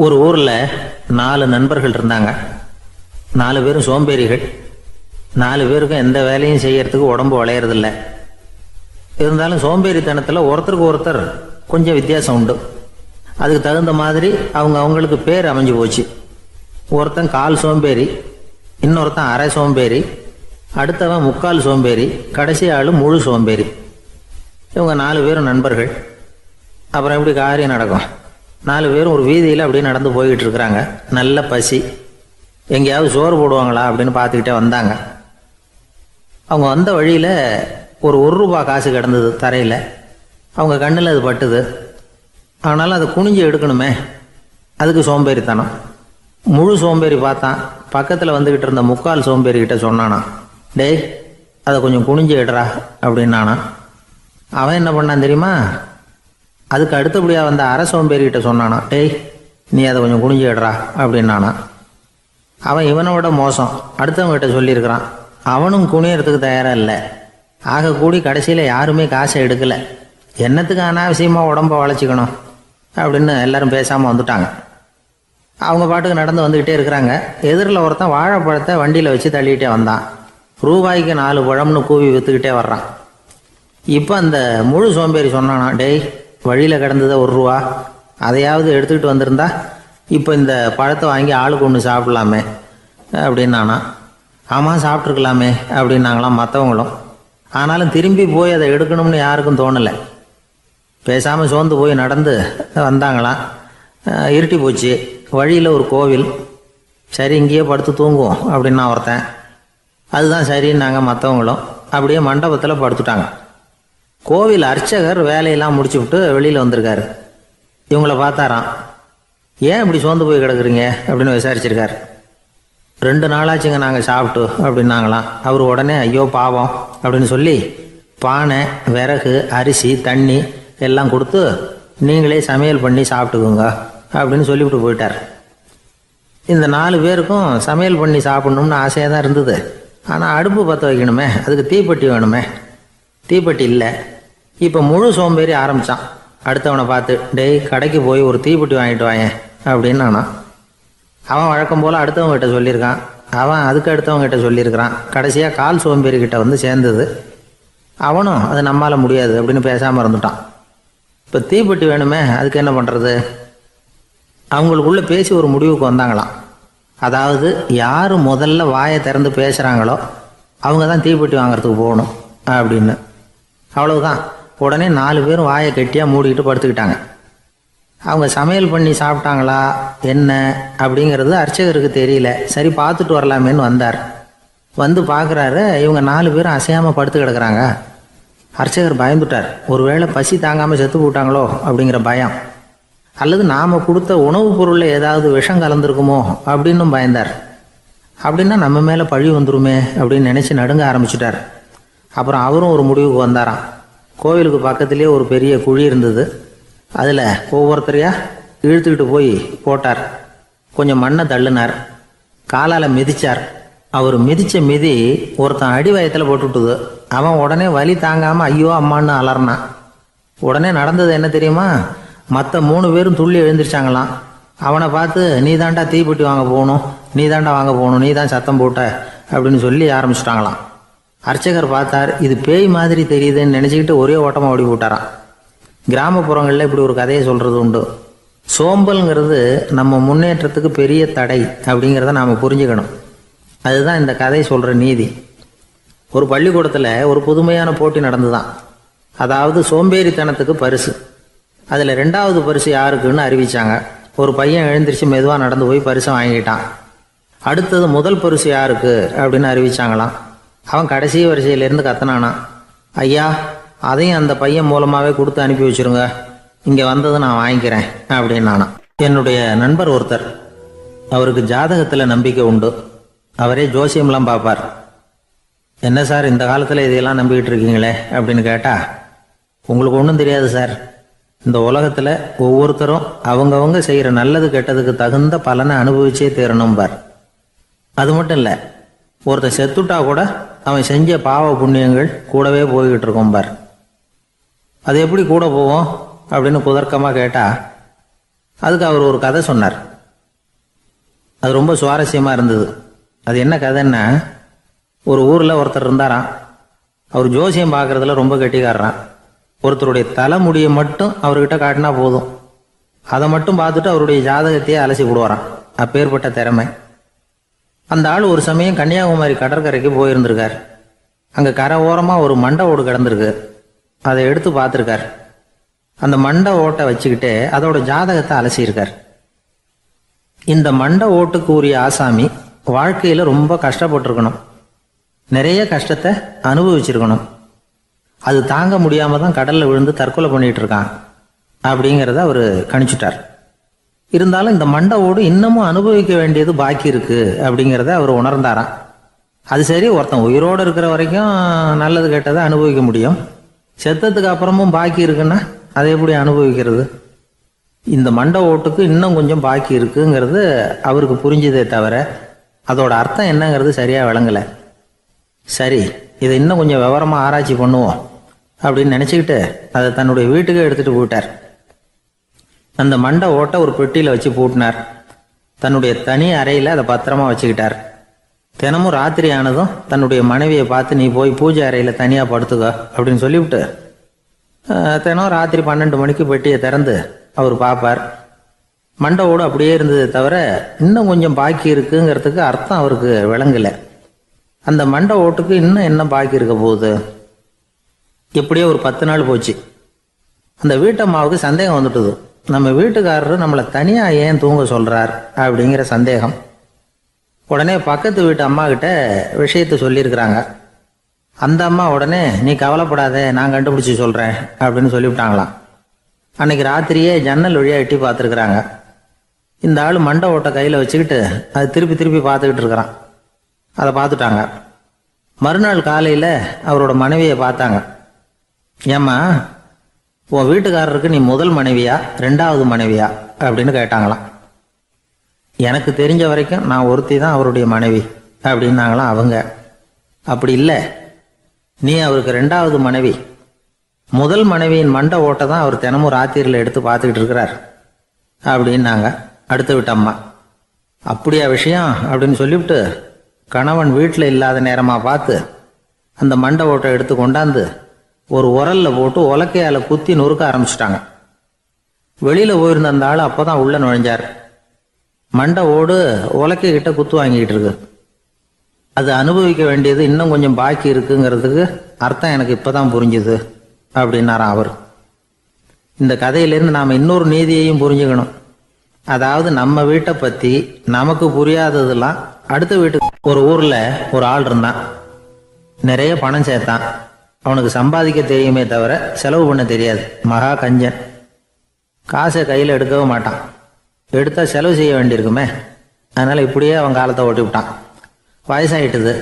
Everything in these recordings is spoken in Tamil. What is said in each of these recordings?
ஒரு ஊர்ல 4 நண்பர்கள் இருந்தாங்க. 4 பேரும் சோம்பேறிகள். 4 பேருக்கும் எந்த வேலையும் செய்யறதுக்கு உடம்பு வளையறதில்ல. இருந்தாலும் சோம்பேறித்தனத்துல ஒருத்தருக்கு ஒருத்தர் கொஞ்சம் வித்தியாசம் உண்டு. அதுக்கு தகுந்த மாதிரி அவங்களுக்கு பேர் அமைஞ்சு போச்சு. ஒருத்தன் கால் சோம்பேறி, இன்னொருத்தன் அரை சோம்பேறி, அடுத்தவன் முக்கால் சோம்பேறி, கடைசி ஆளு முழு சோம்பேறி. இவங்க 4 பேரும் நண்பர்கள். அப்புறம் எப்படி காரியம் நடக்கும்? 4 பேரும் ஒரு வீதியில் அப்படியே நடந்து போய்கிட்டு இருக்கிறாங்க. நல்ல பசி. எங்கேயாவது சோறு போடுவாங்களா அப்படின்னு பார்த்துக்கிட்டே வந்தாங்க. அவங்க வந்த வழியில் ஒரு ரூபா காசு கிடந்தது தரையில். அவங்க கண்ணில் அது பட்டுது. ஆனாலும் அதை குனிஞ்சு எடுக்கணுமே, அதுக்கு சோம்பேறித்தனம். முழு சோம்பேறி பார்த்தான். பக்கத்தில் வந்துக்கிட்டு இருந்த முக்கால் சோம்பேறிக்கிட்ட சொன்னானா, டேய் அதை கொஞ்சம் குனிஞ்சு எடுறா அப்படின்னானா. அவன் என்ன பண்ணான் தெரியுமா? அதுக்கு அடுத்தபடியாக வந்த அரை சோம்பேறிகிட்ட சொன்னானா, டேய் நீ அதை கொஞ்சம் குனிஞ்சு எடுறா அப்படின்னானா. அவன் இவனை விட மோசம். அடுத்தவங்ககிட்ட சொல்லியிருக்கிறான். அவனும் குனியறதுக்கு தயாராக இல்லை. ஆக கூடி கடைசியில் யாருமே காசை எடுக்கலை. என்னத்துக்கு அனாவசியமாக உடம்ப வளைச்சிக்கணும் அப்படின்னு எல்லாரும் பேசாமல் வந்துட்டாங்க. அவங்க பாட்டுக்கு நடந்து வந்துக்கிட்டே இருக்கிறாங்க. எதிரில் ஒருத்தன் வாழைப்பழத்தை வண்டியில் வச்சு தள்ளிக்கிட்டே வந்தான். ரூபாய்க்கு 4 பழம்னு கூவி விற்றுக்கிட்டே வர்றான். இப்போ அந்த முழு சோம்பேறி சொன்னானா, டேய் வழியில் கிடந்ததை ரூபா, அதையாவது எடுத்துக்கிட்டு வந்திருந்தா இப்போ இந்த பழத்தை வாங்கி ஆளுக்கு ஒன்று சாப்பிடலாமே அப்படின்னானா. ஆமாம் சாப்பிட்ருக்கலாமே அப்படின்னாங்களாம் மற்றவங்களும். ஆனாலும் திரும்பி போய் அதை எடுக்கணும்னு யாருக்கும் தோணலை. பேசாமல் சோர்ந்து போய் நடந்து வந்தாங்களாம். இருட்டி போச்சு. வழியில் ஒரு கோவில். சரி இங்கேயே படுத்து தூங்குவோம் அப்படின்னா ஒருத்தன். அதுதான் சரின்னாங்க மற்றவங்களும். அப்படியே மண்டபத்தில் படுத்துட்டாங்க. கோவில் அர்ச்சகர் வேலையெல்லாம் முடிச்சு விட்டு வெளியில் வந்திருக்காரு. இவங்கள பார்த்தாராம். ஏன் இப்படி சோர்ந்து போய் கிடக்குறீங்க அப்படின்னு விசாரிச்சிருக்காரு. 2 நாளாச்சுங்க நாங்கள் சாப்பிட்டு அப்படின்னாங்களாம். அவர் உடனே ஐயோ பாவம் அப்படின்னு சொல்லி பானை, விறகு, அரிசி, தண்ணி எல்லாம் கொடுத்து நீங்களே சமையல் பண்ணி சாப்பிட்டுக்குங்க அப்படின்னு சொல்லிவிட்டு போயிட்டார். இந்த 4 பேருக்கும் சமையல் பண்ணி சாப்பிட்ணும்னு ஆசையாக தான் இருந்தது. ஆனால் அடுப்பு பற்ற வைக்கணுமே, அதுக்கு தீப்பெட்டி வேணுமே. தீப்பெட்டி இல்லை. இப்போ முழு சோம்பேறி ஆரம்பித்தான். அடுத்தவனை பார்த்து, டேய் கடைக்கு போய் ஒரு தீப்பெட்டி வாங்கிட்டு வாயேன் அப்படின்னு நானா. அவன் வழக்கம் போல் அடுத்தவங்ககிட்ட சொல்லியிருக்கான். அவன் அதுக்கு அடுத்தவங்ககிட்ட சொல்லியிருக்கிறான். கடைசியாக கால் சோம்பேறிக்கிட்ட வந்து சேர்ந்தது. அவனும் அது நம்மால் முடியாது அப்படின்னு பேசாமல் இருந்துட்டான். இப்போ தீப்பெட்டி வேணுமே, அதுக்கு என்ன பண்ணுறது? அவங்களுக்குள்ளே பேசி ஒரு முடிவுக்கு வந்தாங்களாம். அதாவது யார் முதல்ல வாயை திறந்து பேசுகிறாங்களோ அவங்க தான் தீப்பெட்டி வாங்கிறதுக்கு போகணும் அப்படின்னு. அவ்வளவுதான். உடனே 4 பேரும் வாயை கெட்டியாக மூடிக்கிட்டு படுத்துக்கிட்டாங்க. அவங்க சமையல் பண்ணி சாப்பிட்டாங்களா என்ன அப்படிங்கிறது அர்ச்சகருக்கு தெரியல. சரி பார்த்துட்டு வரலாமேன்னு வந்தார். வந்து பார்க்குறாரு, இவங்க 4 பேரும் அசையாமல் படுத்து கிடக்குறாங்க. அர்ச்சகர் பயந்துட்டார். ஒருவேளை பசி தாங்காமல் செத்து போட்டாங்களோ அப்படிங்கிற பயம். அல்லது நாம் கொடுத்த உணவுப் பொருளில் ஏதாவது விஷம் கலந்துருக்குமோ அப்படின்னும் பயந்தார். அப்படின்னா நம்ம மேலே பழி வந்துருமே அப்படின்னு நினச்சி நடுங்க ஆரம்பிச்சிட்டார். அப்புறம் அவரும் ஒரு முடிவுக்கு வந்தாராம். கோவிலுக்கு பக்கத்துலேயே ஒரு பெரிய குழி இருந்தது. அதில் ஒவ்வொருத்தரையாக இழுத்துக்கிட்டு போய் போட்டார். கொஞ்சம் மண்ணை தள்ளினார். காலால் மிதித்தார். அவர் மிதித்த மிதி ஒருத்தன் அடி வயத்தில் போட்டுவிட்டுது. அவன் உடனே வலி தாங்காமல் ஐயோ அம்மான்னு அலறினான். உடனே நடந்தது என்ன தெரியுமா? மற்ற 3 பேரும் துள்ளி எழுந்திரிச்சாங்களாம். அவனை பார்த்து நீ தாண்டா தீப்பெட்டி வாங்க போகணும், நீ தாண்டா வாங்க போகணும், நீ தான் சத்தம் போட்ட அப்படின்னு சொல்லி ஆரம்பிச்சிட்டாங்களாம். அர்ச்சகர் பார்த்தார். இது பேய் மாதிரி தெரியுதுன்னு நினச்சிக்கிட்டு ஒரே ஓட்டமாக ஓடி போட்டாராம். கிராமப்புறங்களில் இப்படி ஒரு கதையை சொல்கிறது உண்டு. சோம்பல்ங்கிறது நம்ம முன்னேற்றத்துக்கு பெரிய தடை அப்படிங்கிறத நாம் புரிஞ்சுக்கணும். அதுதான் இந்த கதை சொல்கிற நீதி. ஒரு பள்ளிக்கூடத்தில் ஒரு புதுமையான போட்டி நடந்துதான். அதாவது சோம்பேறித்தனத்துக்கு பரிசு. அதில் 2வது பரிசு யாருக்குன்னு அறிவித்தாங்க. ஒரு பையன் எழுந்திரிச்சு மெதுவாக நடந்து போய் பரிசை வாங்கிட்டான். அடுத்தது முதல் பரிசு யாருக்கு அப்படின்னு அறிவிச்சாங்களாம். அவன் கடைசி வரிசையிலேருந்து கத்தனானா, ஐயா அதையும் அந்த பையன் மூலமாகவே கொடுத்து அனுப்பி வச்சுருங்க, இங்கே வந்தது நான் வாங்கிக்கிறேன் அப்படின்னானா. என்னுடைய நண்பர் ஒருத்தர், அவருக்கு ஜாதகத்தில் நம்பிக்கை உண்டு. அவரே ஜோசியம்லாம் பார்ப்பார். என்ன சார் இந்த காலத்தில் இதையெல்லாம் நம்பிக்கிட்டு இருக்கீங்களே அப்படின்னு கேட்டால், உங்களுக்கு ஒன்றும் தெரியாது சார். இந்த உலகத்தில் ஒவ்வொருத்தரும் அவங்கவங்க செய்கிற நல்லது கெட்டதுக்கு தகுந்த பலனை அனுபவிச்சே தீரணும் பார். அது மட்டும் இல்லை, ஒருத்தர் செத்துட்டா கூட அவன் செஞ்ச பாவ புண்ணியங்கள் கூடவே போய்கிட்டு இருக்கோம் பார். அது எப்படி கூட போவோம் அப்படின்னு குதர்க்கமாக கேட்டால், அதுக்கு அவர் ஒரு கதை சொன்னார். அது ரொம்ப சுவாரஸ்யமா இருந்தது. அது என்ன கதைன்னா, ஒரு ஊர்ல ஒருத்தர் இருந்தாராம். அவர் ஜோசியம் பார்க்கறதுல ரொம்ப கெட்டிக்காரரான். ஒருத்தருடைய தலைமுடியை மட்டும் அவர்கிட்ட காட்டினா போதும், அதை மட்டும் பார்த்துட்டு அவருடைய ஜாதகத்தையே அலசி விடுவாராம். அப்பேற்பட்ட திறமை. அந்த ஆள் ஒரு சமயம் கன்னியாகுமரி கடற்கரைக்கு போயிருந்திருக்கார். அங்க கரை ஓரமா ஒரு மண்டை ஓடு கிடந்திருக்கு. அதை எடுத்து பார்த்துருக்கார். அந்த மண்டை ஓட்டை வச்சுக்கிட்டே அதோட ஜாதகத்தை அலசியிருக்கார். இந்த மண்டை ஓட்டுக்கு உரிய ஆசாமி வாழ்க்கையில ரொம்ப கஷ்டப்பட்டிருக்கணும், நிறைய கஷ்டத்தை அனுபவிச்சிருக்கணும். அது தாங்க முடியாம தான் கடல்ல விழுந்து தற்கொலை பண்ணிட்டு இருக்கான் அப்படிங்கிறத அவர் கணிச்சுட்டார். இருந்தாலும் இந்த மண்டை ஓடு இன்னமும் அனுபவிக்க வேண்டியது பாக்கி இருக்கு அப்படிங்கிறத அவர் உணர்ந்தாராம். அது சரி, ஒருத்தன் உயிரோடு இருக்கிற வரைக்கும் நல்லது கெட்டதை அனுபவிக்க முடியும், செத்ததுக்கு அப்புறமும் பாக்கி இருக்குன்னா அதை எப்படி அனுபவிக்கிறது? இந்த மண்டை ஓட்டுக்கு இன்னும் கொஞ்சம் பாக்கி இருக்குங்கிறது அவருக்கு புரிஞ்சதே தவிர அதோட அர்த்தம் என்னங்கிறது சரியா விளங்கல. சரி, இதை இன்னும் கொஞ்சம் விவரமா ஆராய்ச்சி பண்ணுவோம் அப்படின்னு நினைச்சுக்கிட்டு அதை தன்னுடைய வீட்டுக்கு எடுத்துட்டு போயிட்டார். அந்த மண்டை ஓட்டை ஒரு பெட்டியில வச்சு பூட்டினார். தன்னுடைய தனி அறையில அதை பத்திரமா வச்சுக்கிட்டார். தினமும் ராத்திரி ஆனதும் தன்னுடைய மனைவியை பார்த்து, நீ போய் பூஜை அறையில தனியா படுத்துக்க அப்படின்னு சொல்லிவிட்டு தினம் ராத்திரி 12 மணிக்கு பெட்டியை திறந்து அவர் பார்ப்பார். மண்டை ஓடு அப்படியே இருந்தது தவிர இன்னும் கொஞ்சம் பாக்கி இருக்குங்கிறதுக்கு அர்த்தம் அவருக்கு விளங்கல. அந்த மண்டை ஓட்டுக்கு இன்னும் என்ன பாக்கி இருக்க போகுது? எப்படியோ ஒரு 10 நாள் போச்சு. அந்த வீட்டம்மாவுக்கு சந்தேகம் வந்துட்டுது. நம்ம வீட்டுக்காரரு நம்மளை தனியா ஏன் தூங்க சொல்றார் அப்படிங்கிற சந்தேகம். உடனே பக்கத்து வீட்டு அம்மா கிட்ட விஷயத்த சொல்லியிருக்கிறாங்க. அந்த அம்மா உடனே, நீ கவலைப்படாத, நான் கண்டுபிடிச்சி சொல்றேன் அப்படின்னு சொல்லிவிட்டாங்களாம். அன்னைக்கு ராத்திரியே ஜன்னல் வழியா எட்டி பார்த்துருக்குறாங்க. இந்த ஆள் மண்டை ஓட்டை கையில வச்சுக்கிட்டு அது திருப்பி திருப்பி பார்த்துக்கிட்டு இருக்கிறான். அதை பார்த்துட்டாங்க. மறுநாள் காலையில அவரோட மனைவியை பார்த்தாங்க. ஏம்மா, உன் வீட்டுக்காரருக்கு நீ முதல் மனைவியா 2வது மனைவியா அப்படின்னு கேட்டாங்களாம். எனக்கு தெரிஞ்ச வரைக்கும் நான் ஒருத்தி தான் அவருடைய மனைவி அப்படின்னாங்களாம் அவங்க. அப்படி இல்லை, நீ அவருக்கு 2வது மனைவி. முதல் மனைவியின் மண்டை ஓட்டை தான் அவர் தினமும் ராத்திரியில் எடுத்து பார்த்துக்கிட்டு இருக்கிறார் அப்படின்னாங்க அடுத்த வீட்டு அம்மா. அப்படியா விஷயம் அப்படின்னு சொல்லிவிட்டு கணவன் வீட்டில் இல்லாத நேரமாக பார்த்து அந்த மண்டை ஓட்டை எடுத்து கொண்டாந்து ஒரு உரல்ல போட்டு உலக்கையால குத்தி நொறுக்க ஆரம்பிச்சிட்டாங்க. வெளியில போயிருந்த அந்த ஆள் அப்பதான் உள்ள நுழைஞ்சார். மண்டை ஓடு உலக்கை கிட்ட குத்து வாங்கிட்டு இருக்கு. அது அனுபவிக்க வேண்டியது இன்னும் கொஞ்சம் பாக்கி இருக்குங்கிறதுக்கு அர்த்தம் எனக்கு இப்பதான் புரிஞ்சுது அப்படின்னாராம் அவர். இந்த கதையிலேருந்து நாம இன்னொரு நீதியையும் புரிஞ்சுக்கணும். அதாவது நம்ம வீட்டை பத்தி நமக்கு புரியாததெல்லாம் அடுத்த வீட்டுக்கு. ஒரு ஊர்ல ஒரு ஆள் இருந்தான். நிறைய பணம் சேர்த்தான். அவனுக்கு சம்பாதிக்க தெரியுமே தவிர செலவு பண்ண தெரியாது. மகா கஞ்சன். காசை கையில் எடுக்கவே மாட்டான். எடுத்தா செலவு செய்ய வேண்டியிருக்குமே. அதனால இப்படியே அவன் காலத்தை ஓட்டி விட்டான். வயசாயிட்டுது.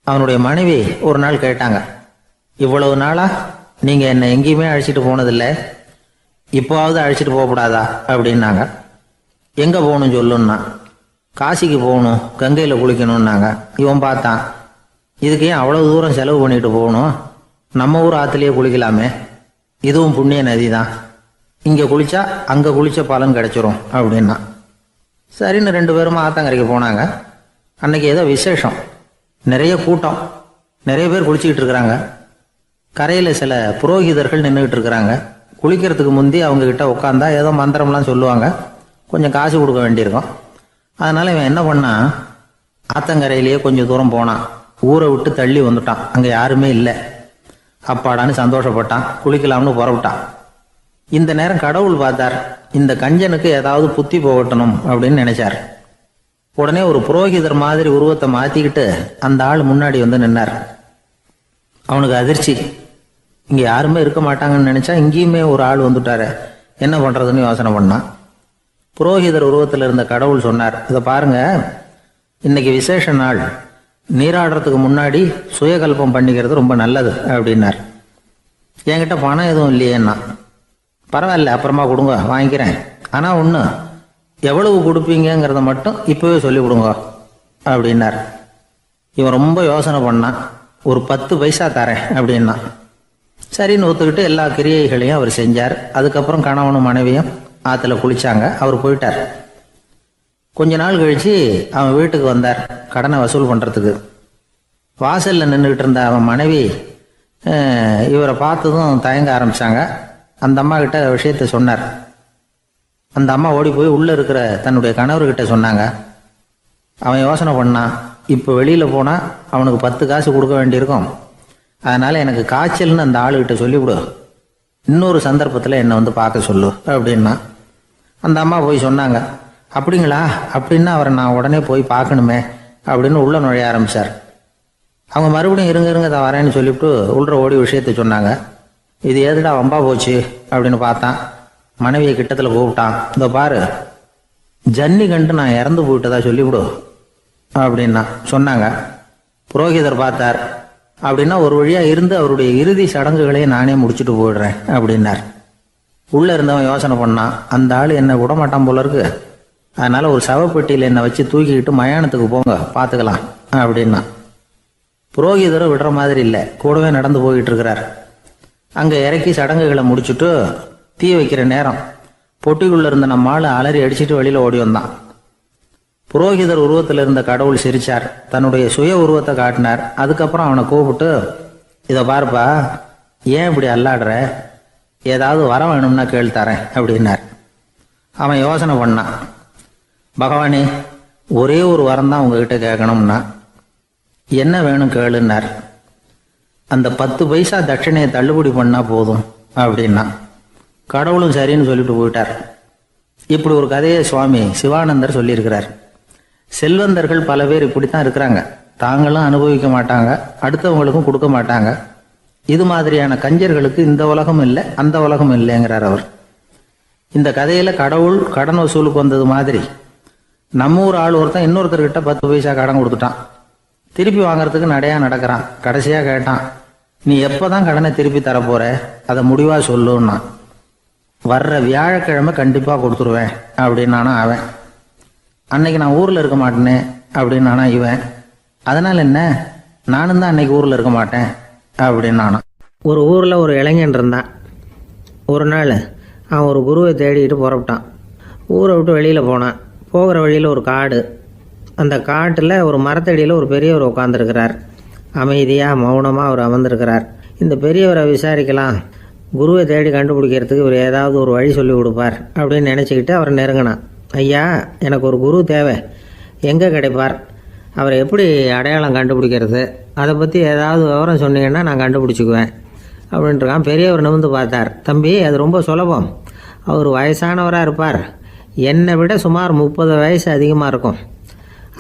அவனுடைய மனைவி ஒரு நாள் கேட்டாங்க, இவ்வளவு நாளா நீங்க என்னை எங்கேயுமே அழைச்சிட்டு போனதில்லை, இப்போவாவது அழைச்சிட்டு போகக்கூடாதா அப்படின்னாங்க. எங்க போகணும் சொல்லுன்னா. காசிக்கு போகணும், கங்கையில குளிக்கணும்னாங்க. இவன் பார்த்தான், இதுக்கு ஏன் அவ்வளவு தூரம் செலவு பண்ணிட்டு போகணும், நம்ம ஊர் ஆத்துலயே குளிக்கலாமே, இதுவும் புண்ணிய நதி தான், இங்க குளிச்சா அங்க குளிச்ச பலன் கிடைச்சிரும் அப்படின்னா. சரின்னு 2 பேரும் ஆத்தங்கரைக்கு போனாங்க. அன்னைக்கு ஏதோ விசேஷம், நிறைய கூட்டம், நிறைய பேர் குளிச்சுக்கிட்டு இருக்கிறாங்க. கரையில சில புரோகிதர்கள் நின்றுகிட்டு இருக்கிறாங்க. குளிக்கிறதுக்கு முந்தி அவங்க கிட்ட உட்காந்தா ஏதோ மந்திரம்லாம் சொல்லுவாங்க, கொஞ்சம் காசு கொடுக்க வேண்டியிருக்கும். அதனால இவன் என்ன பண்ணா, ஆத்தங்கரையிலேயே கொஞ்சம் தூரம் போனான். ஊரை விட்டு தள்ளி வந்துட்டான். அங்க யாருமே இல்லை. அப்பாடான்னு சந்தோஷப்பட்டான். குளிக்கலாம்னு புறப்பட்டான். இந்த நேரம் கடவுள் பார்த்தார், இந்த கஞ்சனுக்கு ஏதாவது புத்தி போகட்டணும் அப்படின்னு நினைச்சார். உடனே ஒரு புரோகிதர் மாதிரி உருவத்தை மாத்திக்கிட்டு அந்த ஆள் முன்னாடி வந்து நின்னார். அவனுக்கு அதிர்ச்சி. இங்க யாருமே இருக்க மாட்டாங்கன்னு நினைச்சா இங்கேயுமே ஒரு ஆள் வந்துட்டாரு, என்ன பண்றதுன்னு யோசனை பண்ணான். புரோகிதர் உருவத்தில் இருந்த கடவுள் சொன்னார், இதை பாருங்க, இன்னைக்கு விசேஷ நாள், நீராடுறதுக்கு முன்னாடி சுயகல்பம் பண்ணிக்கிறது ரொம்ப நல்லது அப்படின்னார். என்கிட்ட பணம் எதுவும் இல்லையேன்னா. பரவாயில்ல, அப்புறமா கொடுங்க, வாங்கிக்கிறேன். ஆனா ஒண்ணு, எவ்வளவு கொடுப்பீங்கிறத மட்டும் இப்பவே சொல்லி கொடுங்க அப்படின்னார். இவன் ரொம்ப யோசனை பண்ணான். ஒரு 10 பைசா தரேன் அப்படின்னா. சரின்னு ஒத்துக்கிட்டு எல்லா கிரியைகளையும் அவர் செஞ்சார். அதுக்கப்புறம் கணவனும் மனைவியும் ஆற்றுல குளிச்சாங்க. அவர் போயிட்டார். கொஞ்ச நாள் கழித்து அவன் வீட்டுக்கு வந்தார் கடனை வசூல் பண்ணுறதுக்கு. வாசலில் நின்றுக்கிட்டு இருந்த அவன் மனைவி இவரை பார்த்ததும் தயங்க ஆரம்பித்தாங்க. அந்த அம்மா கிட்ட விஷயத்த சொன்னார். அந்த அம்மா ஓடி போய் உள்ளே இருக்கிற தன்னுடைய கணவர்கிட்ட சொன்னாங்க. அவன் யோசனை பண்ணான், இப்போ வெளியில் போனால் அவனுக்கு 10 காசு கொடுக்க வேண்டியிருக்கும், அதனால் எனக்கு காய்ச்சல்னு அந்த ஆளுகிட்ட சொல்லிவிடு, இன்னொரு சந்தர்ப்பத்தில் என்னை வந்து பார்க்க சொல்லு அப்படின்னா. அந்த அம்மா போய் சொன்னாங்க. அப்படிங்களா, அப்படின்னா அவரை நான் உடனே போய் பார்க்கணுமே அப்படின்னு உள்ளே நுழைய ஆரம்பித்தார். அவங்க மறுபடியும் இருங்க தான் வரேன்னு சொல்லிவிட்டு உள்ள ஓடி விஷயத்த சொன்னாங்க. இது எதுடா வம்பா போச்சு அப்படின்னு பார்த்தான். மனைவியை கிட்டத்தில் கூப்பிட்டான். இதோ பாரு, ஜன்னி கண்டு நான் இறந்து போயிட்டதா சொல்லிவிடு அப்படின்னா சொன்னாங்க. புரோகிதர் பார்த்தார். அப்படின்னா ஒரு வழியாக இருந்து அவருடைய இறுதி சடங்குகளையும் நானே முடிச்சுட்டு போயிடுறேன் அப்படின்னார். உள்ளே இருந்தவன் யோசனை பண்ணான், அந்த ஆள் என்னை விட மாட்டான் போல இருக்கு, அதனால் ஒரு சவப்பெட்டியில் என்னை வச்சு தூக்கிக்கிட்டு மயானத்துக்கு போங்க பார்த்துக்கலாம் அப்படின்னா. புரோகிதரை விடுற மாதிரி இல்லை, கூடவே நடந்து போயிட்டு இருக்கிறார். அங்கே இறக்கி சடங்குகளை முடிச்சுட்டு தீ வைக்கிற நேரம் பொட்டிக்குள்ளே இருந்த நம்ம ஆள் அலறி அடிச்சுட்டு வெளியில் ஓடி வந்தான். புரோகிதர் உருவத்தில் இருந்த கடவுள் சிரிச்சார், தன்னுடைய சுய உருவத்தை காட்டினார். அதுக்கப்புறம் அவனை கூப்பிட்டு, இதை பாருப்பா, ஏன் இப்படி அல்லாடுற, ஏதாவது வர வேணும்னா கேள் தரேன் அப்படின்னார். அவன் யோசனை பண்ணான். பகவானே, ஒரே ஒரு வரம் தான் உங்ககிட்ட கேட்கணும்னா. என்ன வேணும் கேளுன்னார். அந்த 10 பைசா தட்சணையை தள்ளுபடி பண்ணால் போதும் அப்படின்னா. கடவுளும் சரின்னு சொல்லிட்டு போயிட்டார். இப்படி ஒரு கதையை சுவாமி சிவானந்தர் சொல்லியிருக்கிறார். செல்வந்தர்கள் பல பேர் இப்படித்தான் இருக்கிறாங்க. தாங்களும் அனுபவிக்க மாட்டாங்க, அடுத்தவங்களுக்கும் கொடுக்க மாட்டாங்க. இது மாதிரியான கஞ்சர்களுக்கு இந்த உலகம் இல்லை, அந்த உலகம் இல்லைங்கிறார் அவர். இந்த கதையில கடவுள் கடன் வசூலுக்கு வந்தது மாதிரி நம்ம ஊர் ஆள் ஒருத்தன் இன்னொருத்தர்கிட்ட 10 பைசா கடன் கொடுத்துட்டான். திருப்பி வாங்கறதுக்கு நடையா நடக்கிறான். கடைசியா கேட்டான், நீ எப்பதான் கடனை திருப்பி தரப்போற, அதை முடிவா சொல்லுன்னா. வர்ற வியாழக்கிழமை கண்டிப்பா கொடுத்துருவேன் அப்படின்னானா அவன். அன்னைக்கு நான் ஊர்ல இருக்க மாட்டேனே அப்படின்னானா இவன். அதனால என்ன, நானும் தான் அன்னைக்கு ஊர்ல இருக்க மாட்டேன் அப்படின்னானா. ஒரு ஊர்ல ஒரு இளைஞன் இருந்தான். ஒரு நாள் அவன் ஒரு குருவை தேடிட்டு புறப்பட்டான். ஊரை விட்டு வெளியில் போனான். போகிற வழியில் ஒரு காடு. அந்த காட்டில் ஒரு மரத்தடியில் ஒரு பெரியவர் உட்காந்துருக்கிறார். அமைதியாக மௌனமாக அவர் அமர்ந்திருக்கிறார். இந்த பெரியவரை விசாரிக்கலாம், குருவை தேடி கண்டுபிடிக்கிறதுக்கு இவர் ஏதாவது ஒரு வழி சொல்லி கொடுப்பார் அப்படின்னு நினச்சிக்கிட்டு அவரை நெருங்கினான். ஐயா, எனக்கு ஒரு குரு தேவை, எங்கே கிடைப்பார், அவரை எப்படி அடையாளம் கண்டுபிடிக்கிறது, அதை பற்றி ஏதாவது விவரம் சொன்னீங்கன்னா நான் கண்டுபிடிச்சிக்குவேன் அப்படின்ட்டுருக்கான். பெரியவர் நிமிர்ந்து பார்த்தார். தம்பி, அது ரொம்ப சுலபம். அவர் வயசானவராக இருப்பார், என்னை விட சுமார் 30 வயசு அதிகமாக இருக்கும்.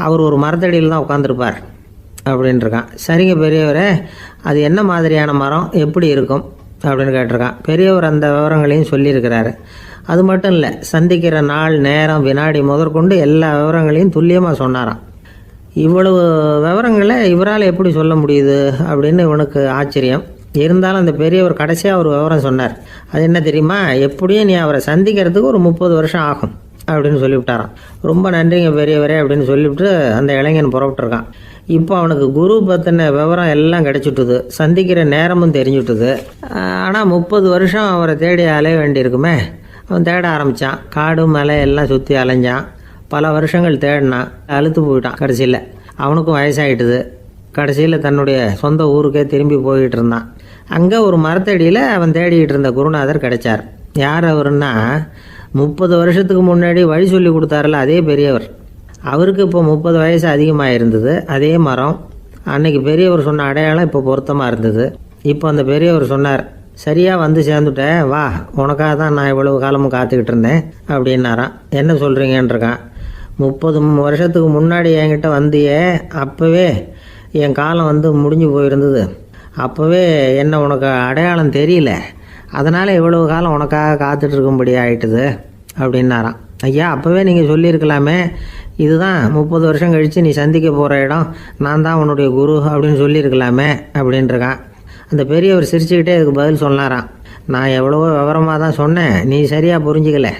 அவர் ஒரு மரத்தடியில் தான் உட்காந்துருப்பார் அப்படின்ட்டுருக்கான். சரிங்க பெரியவரே, அது என்ன மாதிரியான மரம், எப்படி இருக்கும் அப்படின்னு கேட்டிருக்கான். பெரியவர் அந்த விவரங்களையும் சொல்லியிருக்கிறாரு. அது மட்டும் இல்லை, சந்திக்கிற நாள், நேரம், வினாடி முதற்கொண்டு எல்லா விவரங்களையும் துல்லியமாக சொன்னாராம். இவ்வளவு விவரங்களை இவரால் எப்படி சொல்ல முடியுது அப்படின்னு இவனுக்கு ஆச்சரியம். இருந்தாலும் அந்த பெரியவர் கடைசியாக ஒரு விவரம் சொன்னார். அது என்ன தெரியுமா, எப்படியும் நீ அவரை சந்திக்கிறதுக்கு ஒரு 30 வருஷம் ஆகும் அப்படின்னு சொல்லிவிட்டாராம். ரொம்ப நன்றிங்க பெரியவரே அப்படின்னு சொல்லிவிட்டு அந்த இளைஞன் புறப்பட்டுருக்கான். இப்போ அவனுக்கு குரு பற்றின விவரம் எல்லாம் கிடைச்சிட்டுது, சந்திக்கிற நேரமும் தெரிஞ்சுட்டுது. ஆனால் 30 வருஷம் அவரை தேடி அலைய வேண்டியிருக்குமே. அவன் தேட ஆரம்பித்தான். காடு மலை எல்லாம் சுற்றி அலைஞ்சான். பல வருஷங்கள் தேடினான். அழுத்து போயிட்டான். கடைசியில் அவனுக்கும் வயசாகிட்டுது. கடைசியில் தன்னுடைய சொந்த ஊருக்கே திரும்பி போய்கிட்டு இருந்தான். அங்கே ஒரு மரத்தடியில் அவன் தேடிக்கிட்டு இருந்த குருநாதர் கிடைச்சார். யார் அவருன்னா, 30 வருஷத்துக்கு முன்னாடி வழி சொல்லி கொடுத்தாருல அதே பெரியவர். அவருக்கு இப்போ 30 வயசு அதிகமாக இருந்தது. அதே மரம். அன்னைக்கு பெரியவர் சொன்ன அடையாளம் இப்போ பொருத்தமாக இருந்தது. இப்போ அந்த பெரியவர் சொன்னார், சரியாக வந்து சேர்ந்துட்டேன், வா, உனக்காக தான் நான் இவ்வளவு காலமும் காத்துக்கிட்டு இருந்தேன் அப்படின்னாரான். என்ன சொல்கிறீங்கன்றிருக்கான். 30 வருஷத்துக்கு முன்னாடி என்கிட்ட வந்தியே, அப்போவே என் காலம் வந்து முடிஞ்சு போயிருந்தது. அப்போவே என்ன உனக்கு அடையாளம் தெரியல, அதனால் இவ்வளவு காலம் உனக்காக காத்துட்டு இருக்கும்படி ஆயிட்டுது அப்படின்னாராம். ஐயா, அப்போவே நீங்கள் சொல்லியிருக்கலாமே, இதுதான் 30 வருஷம் கழித்து நீ சந்திக்க போகிற இடம், நான் தான் உன்னுடைய குரு அப்படின்னு சொல்லியிருக்கலாமே அப்படின்ட்டுருக்கான். அந்த பெரியவர் சிரிச்சுக்கிட்டே இதுக்கு பதில் சொன்னாராம். நான் எவ்வளவோ விவரமாக தான் சொன்னேன், நீ சரியாக புரிஞ்சிக்கல.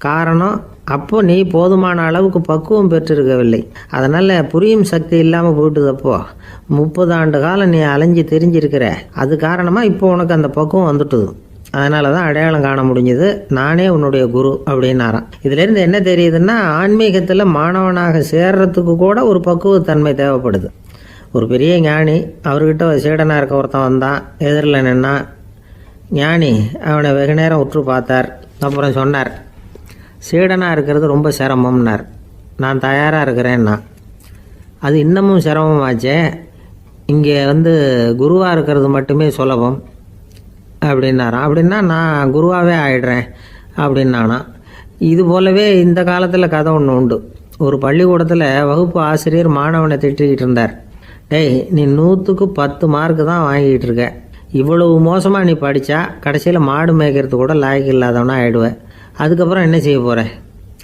காரணம், அப்போ நீ போதுமான அளவுக்கு பக்குவம் பெற்றிருக்கவில்லை. அதனால் புரியும் சக்தி இல்லாமல் போயிட்டுதப்போ 30 ஆண்டு காலம் நீ அலைஞ்சி தெரிஞ்சிருக்கிற. அது காரணமாக இப்போ உனக்கு அந்த பக்குவம் வந்துட்டுது. அதனால தான் அடையாளம் காண முடிஞ்சது, நானே உன்னுடைய குரு அப்படின்னாராம். இதுலேருந்து என்ன தெரியுதுன்னா, ஆன்மீகத்தில் மாணவனாக சேர்றதுக்கு கூட ஒரு பக்குவத்தன்மை தேவைப்படுது. ஒரு பெரிய ஞானி, அவர்கிட்ட சீடனாக இருக்க ஒருத்தன் வந்தான், எதிரில் நின்னா. ஞானி அவனை வெகு நேரம் உற்று பார்த்தார். அப்புறம் சொன்னார், சீடனாக இருக்கிறது ரொம்ப சிரமம்னார். நான் தயாராக இருக்கிறேன்னா. அது இன்னமும் சிரமமாச்சே, இங்கே குருவாக இருக்கிறது மட்டுமே சுலபம் அப்படின்னாராம். அப்படின்னா நான் குருவாகவே ஆயிடுறேன் அப்படின்னானா. இது போலவே இந்த காலத்தில் கதை ஒன்று உண்டு. ஒரு பள்ளிக்கூடத்தில் வகுப்பு ஆசிரியர் மாணவனை திட்டிக்கிட்டு இருந்தார். டேய், நீ 100க்கு 10 மார்க்கு தான் வாங்கிட்டு இருக்க. இவ்வளவு மோசமாக நீ படித்தா கடைசியில் மாடு மேய்க்கிறது கூட லாய்க்கு இல்லாதவனா ஆயிடுவேன். அதுக்கப்புறம் என்ன செய்ய போகிறேன்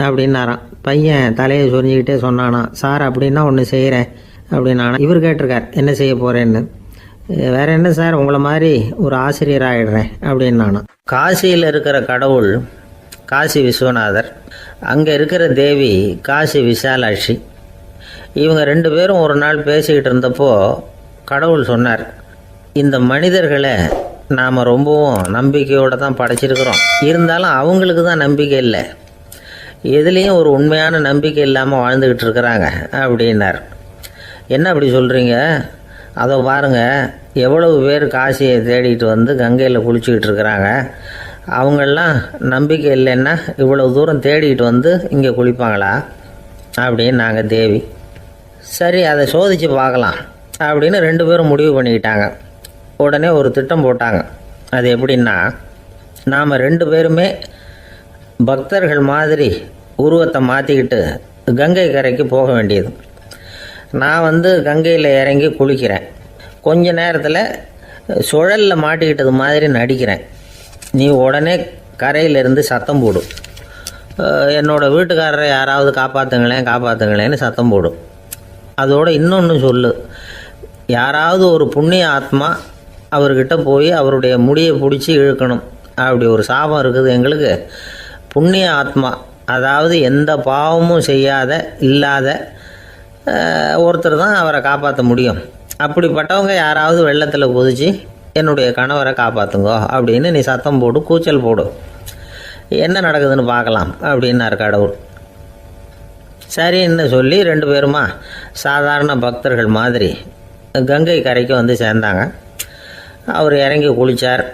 அப்படின்னாராம். பையன் தலையை சொரிஞ்சிக்கிட்டே சொன்னானா, சார் அப்படின்னா ஒன்று செய்கிறேன் அப்படின்னானா. இவர் கேட்டிருக்கார், என்ன செய்ய போகிறேன்னு. வேற என்ன சார், உங்களை மாதிரி ஒரு ஆசிரியர் ஆகிடுறேன் அப்படின்னானா. காசியில் இருக்கிற கடவுள் காசி விஸ்வநாதர், அங்கே இருக்கிற தேவி காசி விசாலாட்சி. இவங்க 2 பேரும் ஒரு நாள் பேசிக்கிட்டு இருந்தப்போ கடவுள் சொன்னார், இந்த மனிதர்களை நாம் ரொம்பவும் நம்பிக்கையோடு தான் படைச்சிருக்கிறோம். இருந்தாலும் அவங்களுக்கு தான் நம்பிக்கை இல்லை, எதுலேயும் ஒரு உண்மையான நம்பிக்கை இல்லாமல் வாழ்ந்துக்கிட்டு இருக்கிறாங்க அப்படின்னார். என்ன அப்படி சொல்கிறீங்க? அதை பாருங்கள், எவ்வளவு பேர் காசியை தேடிட்டு கங்கையில் குளிச்சுக்கிட்டு இருக்கிறாங்க. அவங்களெலாம் நம்பிக்கை இல்லைன்னா இவ்வளவு தூரம் தேடிட்டு இங்கே குளிப்பாங்களா அப்படின்னு நாங்கள் தேவி. சரி, அதை சோதித்து பார்க்கலாம் அப்படின்னு 2 பேரும் முடிவு பண்ணிக்கிட்டாங்க. உடனே ஒரு திட்டம் போட்டாங்க. அது எப்படின்னா, நாம் 2 பேருமே பக்தர்கள் மாதிரி உருவத்தை மாற்றிக்கிட்டு கங்கை கரைக்கு போக வேண்டியது. நான் கங்கையில் இறங்கி குளிக்கிறேன். கொஞ்ச நேரத்தில் சுழலில் மாட்டிக்கிட்டது மாதிரி நடிக்கிறேன். நீ உடனே கரையிலேருந்து சத்தம் போடும். என்னோடய வீட்டுக்காரரை யாராவது காப்பாற்றுங்களேன்னு சத்தம் போடும். அதோடு இன்னொன்று சொல்லு, யாராவது ஒரு புண்ணிய ஆத்மா அவர்கிட்ட போய் அவருடைய முடியை பிடிச்சி இழுக்கணும். அப்படி ஒரு சாபம் இருக்குது எங்களுக்கு. புண்ணிய ஆத்மா, அதாவது எந்த பாவமும் செய்யாத இல்லாத ஒருத்தர் தான் அவரை காப்பாற்ற முடியும். அப்படிப்பட்டவங்க யாராவது வெள்ளத்தில் குதிச்சு என்னுடைய கணவரை காப்பாற்றுங்கோ அப்படின்னு நீ சத்தம் போடு, கூச்சல் போடு, என்ன நடக்குதுன்னு பார்க்கலாம் அப்படின்னார் கடவுள். சரின்னு சொல்லி 2 பேருமா சாதாரண பக்தர்கள் மாதிரி கங்கை கரைக்கு சேர்ந்தாங்க. அவர் இறங்கி குளித்தார்.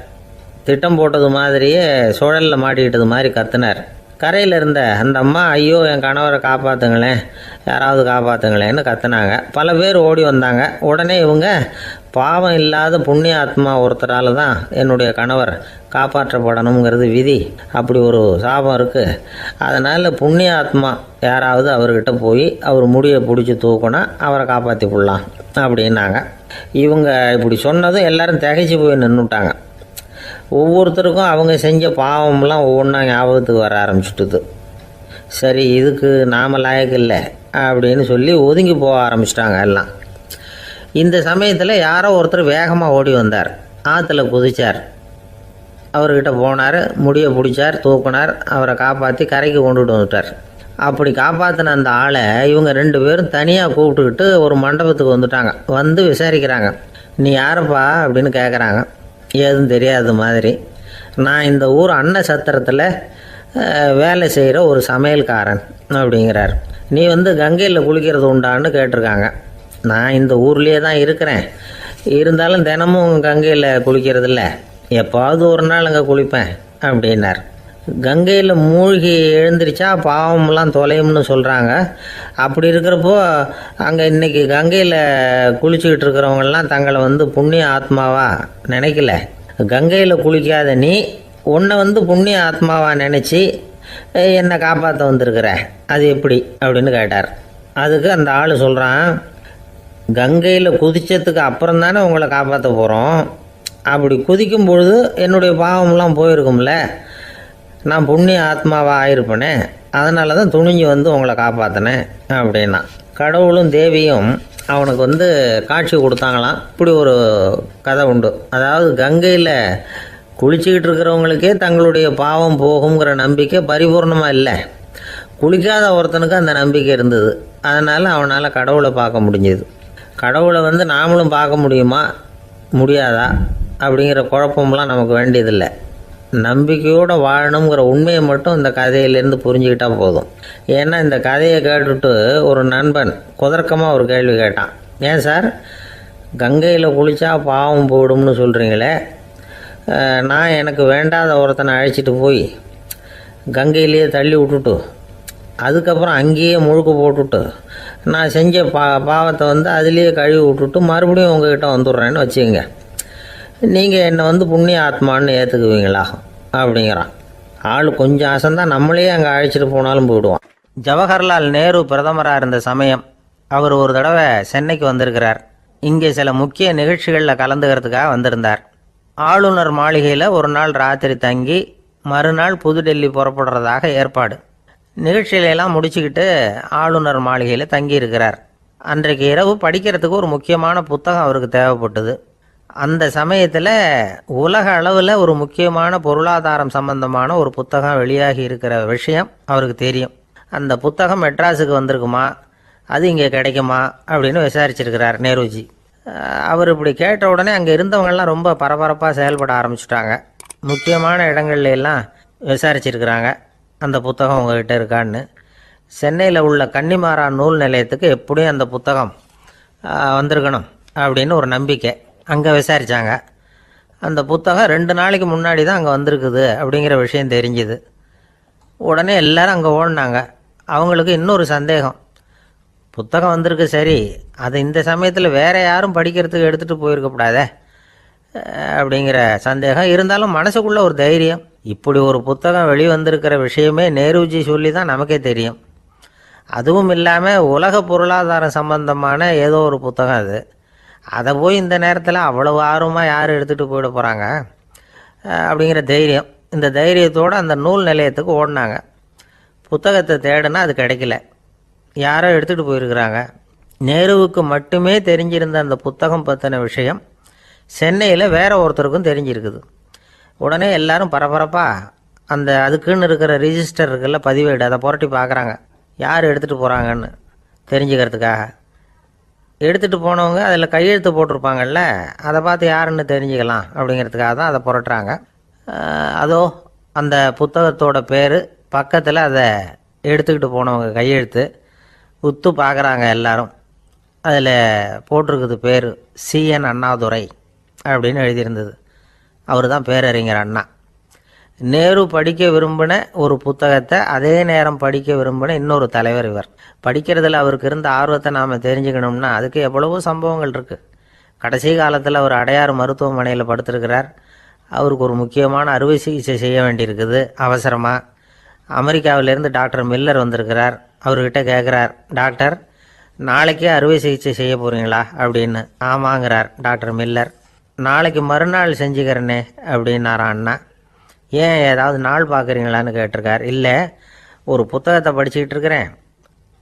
திட்டம் போட்டது மாதிரியே சுழலில் மாட்டிக்கிட்டது மாதிரி கத்துனார். கரையில் இருந்த அந்த அம்மா, ஐயோ என் கணவரை காப்பாற்றுங்களேன், யாராவது காப்பாற்றுங்களேன்னு கத்துனாங்க. பல பேர் ஓடி வந்தாங்க. உடனே இவங்க, பாவம் இல்லாத புண்ணிய ஆத்மா ஒருத்தரால் தான் என்னுடைய கணவர் காப்பாற்றப்படணுங்கிறது விதி, அப்படி ஒரு சாபம் இருக்குது, அதனால் புண்ணிய ஆத்மா யாராவது அவர்கிட்ட போய் அவர் முடியை பிடிச்சி தூக்குனா அவரை காப்பாற்றி விடலாம் அப்படின்னாங்க. இவங்க இப்படி சொன்னதும் எல்லாரும் திகைச்சு போய் நின்றுட்டாங்க. ஒவ்வொருத்தருக்கும் அவங்க செஞ்ச பாவம்லாம் ஒவ்வொன்றா ஞாபகத்துக்கு வர ஆரம்பிச்சுட்டுது. சரி, இதுக்கு நாம் லாயக்கு இல்லை அப்படின்னு சொல்லி ஒதுங்கி போக ஆரம்பிச்சிட்டாங்க எல்லாம். இந்த சமயத்தில் யாரோ ஒருத்தர் வேகமாக ஓடி வந்தார். ஆற்றுல குதித்தார். அவர்கிட்ட போனார், முடியை பிடிச்சார், தூக்குனார், அவரை காப்பாற்றி கரைக்கு கொண்டுட்டு வந்துட்டார். அப்படி காப்பாற்றின அந்த ஆளை இவங்க 2 பேரும் தனியாக கூப்பிட்டுக்கிட்டு ஒரு மண்டபத்துக்கு வந்துட்டாங்க. விசாரிக்கிறாங்க. நீ யாரப்பா அப்படின்னு கேட்குறாங்க. ஏதும் தெரியாத மாதிரி. நான் இந்த ஊர் அன்ன சத்திரத்தில் வேலை செய்கிற ஒரு சமையல்காரன் அப்படிங்கிறார். நீ கங்கையில் குளிக்கிறது உண்டான்னு கேட்டிருக்காங்க. நான் இந்த ஊர்லேயே தான் இருக்கிறேன், இருந்தாலும் தினமும் கங்கையில் குளிக்கிறதில்ல, எப்பாவது ஒரு நாள் அங்கே குளிப்பேன் அப்படின்னார். கங்கையில் மூழ்கி எழுந்திரிச்சா பாவம்லாம் தொலையும்னு சொல்கிறாங்க. அப்படி இருக்கிறப்போ அங்கே இன்றைக்கி கங்கையில் குளிச்சுக்கிட்டு இருக்கிறவங்கெல்லாம் தங்களை புண்ணிய ஆத்மாவா நினைக்கல. கங்கையில் குளிக்காத நீ உன்னை புண்ணிய ஆத்மாவா நினச்சி என்னை காப்பாற்ற வந்திருக்கிற, அது எப்படி அப்படின்னு கேட்டார். அதுக்கு அந்த ஆள் சொல்கிறான், கங்கையில் குதித்ததுக்கு அப்புறம் தானே உங்களை காப்பாற்ற போகிறோம். அப்படி குதிக்கும் பொழுது என்னுடைய பாவம்லாம் போயிருக்கும்ல, நான் புண்ணிய ஆத்மாவாக ஆயிருப்பேனே, அதனால தான் துணிஞ்சு உங்களை காப்பாற்றினேன் அப்படின்னா. கடவுளும் தேவியும் அவனுக்கு காட்சி கொடுத்தாங்களாம். இப்படி ஒரு கதை உண்டு. அதாவது கங்கையில் குளிச்சுக்கிட்டு இருக்கிறவங்களுக்கே தங்களுடைய பாவம் போகுங்கிற நம்பிக்கை பரிபூர்ணமாக இல்லை. குளிக்காத ஒருத்தனுக்கு அந்த நம்பிக்கை இருந்தது. அதனால் அவனால் கடவுளை பார்க்க முடிஞ்சது. கடவுளை நாமளும் பார்க்க முடியுமா முடியாதா அப்படிங்கிற குழப்பம்லாம் நமக்கு வேண்டியதில்லை. நம்பிக்கையோடு வாழணுங்கிற உண்மையை மட்டும் இந்த கதையிலேருந்து புரிஞ்சுக்கிட்டா போதும். ஏன்னா இந்த கதையை கேட்டுட்டு ஒரு நண்பன் குதர்க்கமாக ஒரு கேள்வி கேட்டான். ஏன் சார், கங்கையில் குளித்தா பாவம் போயிடும்னு சொல்கிறீங்களே, நான் எனக்கு வேண்டாத ஒருத்தனை அழைச்சிட்டு போய் கங்கையிலேயே தள்ளி விட்டுட்டு அதுக்கப்புறம் அங்கேயே முழுக்க போட்டுட்டு நான் செஞ்ச பாவத்தை அதுலேயே கழுவி விட்டுட்டு மறுபடியும் உங்ககிட்ட வந்துடுறேன்னு வச்சுக்கோங்க, நீங்கள் என்னை புண்ணிய ஆத்மான்னு ஏற்றுக்குவீங்களா அப்படிங்கிறான். ஆள் கொஞ்சம் அசந்தான் நம்மளே அங்கே அழைச்சிட்டு போனாலும் போயிடுவான். ஜவஹர்லால் நேரு பிரதமராக இருந்த சமயம் அவர் ஒரு தடவை சென்னைக்கு வந்திருக்கிறார். இங்கே சில முக்கிய நிகழ்ச்சிகளில் கலந்துக்கிறதுக்காக வந்திருந்தார். ஆளுநர் மாளிகையில் ஒரு நாள் ராத்திரி தங்கி மறுநாள் புதுடெல்லி புறப்படுறதாக ஏற்பாடு. நிகழ்ச்சியிலெல்லாம் முடிச்சுக்கிட்டு ஆளுநர் மாளிகையில் தங்கி இருக்கிறார். அன்றைக்கு இரவு படிக்கிறதுக்கு ஒரு முக்கியமான புத்தகம் அவருக்கு தேவைப்பட்டது. அந்த சமயத்தில் உலக அளவில் ஒரு முக்கியமான பொருளாதாரம் சம்பந்தமான ஒரு புத்தகம் வெளியாகி இருக்கிற விஷயம் அவருக்கு தெரியும். அந்த புத்தகம் மெட்ராஸுக்கு வந்திருக்குமா, அது இங்கே கிடைக்குமா அப்படின்னு விசாரிச்சிருக்கிறார் நேருஜி. அவர் இப்படி கேட்ட உடனே அங்கே இருந்தவங்கெல்லாம் ரொம்ப பரபரப்பாக செயல்பட ஆரம்பிச்சுட்டாங்க. முக்கியமான இடங்கள்ல எல்லாம் விசாரிச்சிருக்கிறாங்க அந்த புத்தகம் உங்ககிட்ட இருக்கான்னு. சென்னையில் உள்ள கன்னிமாரா நூல் நிலையத்துக்கு எப்படியும் அந்த புத்தகம் வந்திருக்கணும் அப்படின்னு ஒரு நம்பிக்கை. அங்கே விசாரித்தாங்க. அந்த புத்தகம் 2 நாளைக்கு முன்னாடி தான் அங்கே வந்திருக்குது அப்படிங்கிற விஷயம் தெரிஞ்சுது. உடனே எல்லோரும் அங்கே ஓடினாங்க. அவங்களுக்கு இன்னொரு சந்தேகம், புத்தகம் வந்திருக்கு சரி, அது இந்த சமயத்தில் வேறு யாரும் படிக்கிறதுக்கு எடுத்துகிட்டு போயிருக்கக்கூடாதே அப்படிங்கிற சந்தேகம் இருந்தாலும் மனசுக்குள்ளே ஒரு தைரியம். இப்படி ஒரு புத்தகம் வெளிவந்திருக்கிற விஷயமே நேருஜி சொல்லி தான் நமக்கே தெரியும். அதுவும் இல்லாமல் உலக பொருளாதாரம் சம்பந்தமான ஏதோ ஒரு புத்தகம் அது. அதை போய் இந்த நேரத்தில் அவ்வளவு ஆர்வமாக யார் எடுத்துகிட்டு போயிட போகிறாங்க அப்படிங்கிற தைரியம். இந்த தைரியத்தோடு அந்த நூல் நிலையத்துக்கு ஓடினாங்க. புத்தகத்தை தேடினா அது கிடைக்கல, யாரோ எடுத்துகிட்டு போயிருக்கிறாங்க. நேருவுக்கு மட்டுமே தெரிஞ்சிருந்த அந்த புத்தகம் பற்றின விஷயம் சென்னையில் வேற ஒருத்தருக்கும் தெரிஞ்சிருக்குது. உடனே எல்லாரும் பரபரப்பாக அதுக்குன்னு இருக்கிற ரிஜிஸ்டர் இருக்குல்ல, பதிவேடு, அதை புரட்டி பார்க்குறாங்க யார் எடுத்துகிட்டு போகிறாங்கன்னு தெரிஞ்சுக்கிறதுக்காக. எடுத்துகிட்டு போனவங்க அதில் கையெழுத்து போட்டிருப்பாங்கல்ல, அதை பார்த்து யாருன்னு தெரிஞ்சுக்கலாம் அப்படிங்கிறதுக்காக தான் அதை புரட்டுறாங்க. அதோ அந்த புத்தகத்தோட பேர் பக்கத்தில் அதை எடுத்துக்கிட்டு போனவங்க கையெழுத்து உத்து பார்க்குறாங்க எல்லாரும். அதில் போட்டிருக்குது பேர் CN அண்ணாதுரை அப்படின்னு எழுதியிருந்தது. அவர் தான் பேரறிஞர் அண்ணா. நேரு படிக்க விரும்பின ஒரு புத்தகத்தை அதே நேரம் படிக்க விரும்பின இன்னொரு தலைவர் இவர். படிக்கிறதுல அவருக்கு இருந்த ஆர்வத்தை நாம் தெரிஞ்சுக்கணும்னா அதுக்கு எவ்வளவோ சம்பவங்கள் இருக்குது. கடைசி காலத்தில் அவர் அடையாறு மருத்துவமனையில் படுத்திருக்கிறார். அவருக்கு ஒரு முக்கியமான அறுவை சிகிச்சை செய்ய வேண்டியிருக்குது அவசரமாக. அமெரிக்காவிலேருந்து டாக்டர் மில்லர் வந்திருக்கிறார். அவர்கிட்ட கேட்குறார், டாக்டர் நாளைக்கே அறுவை சிகிச்சை செய்ய போகிறீங்களா அப்படின்னு. ஆமாங்கிறார் டாக்டர் மில்லர். நாளைக்கு மறுநாள் செஞ்சுக்கிறேனே அப்படின்னாரான் அண்ணா. ஏன் ஏதாவது நாள் பார்க்குறீங்களான்னு கேட்டிருக்கார். இல்லை, ஒரு புத்தகத்தை படிச்சுக்கிட்டு இருக்கிறேன்,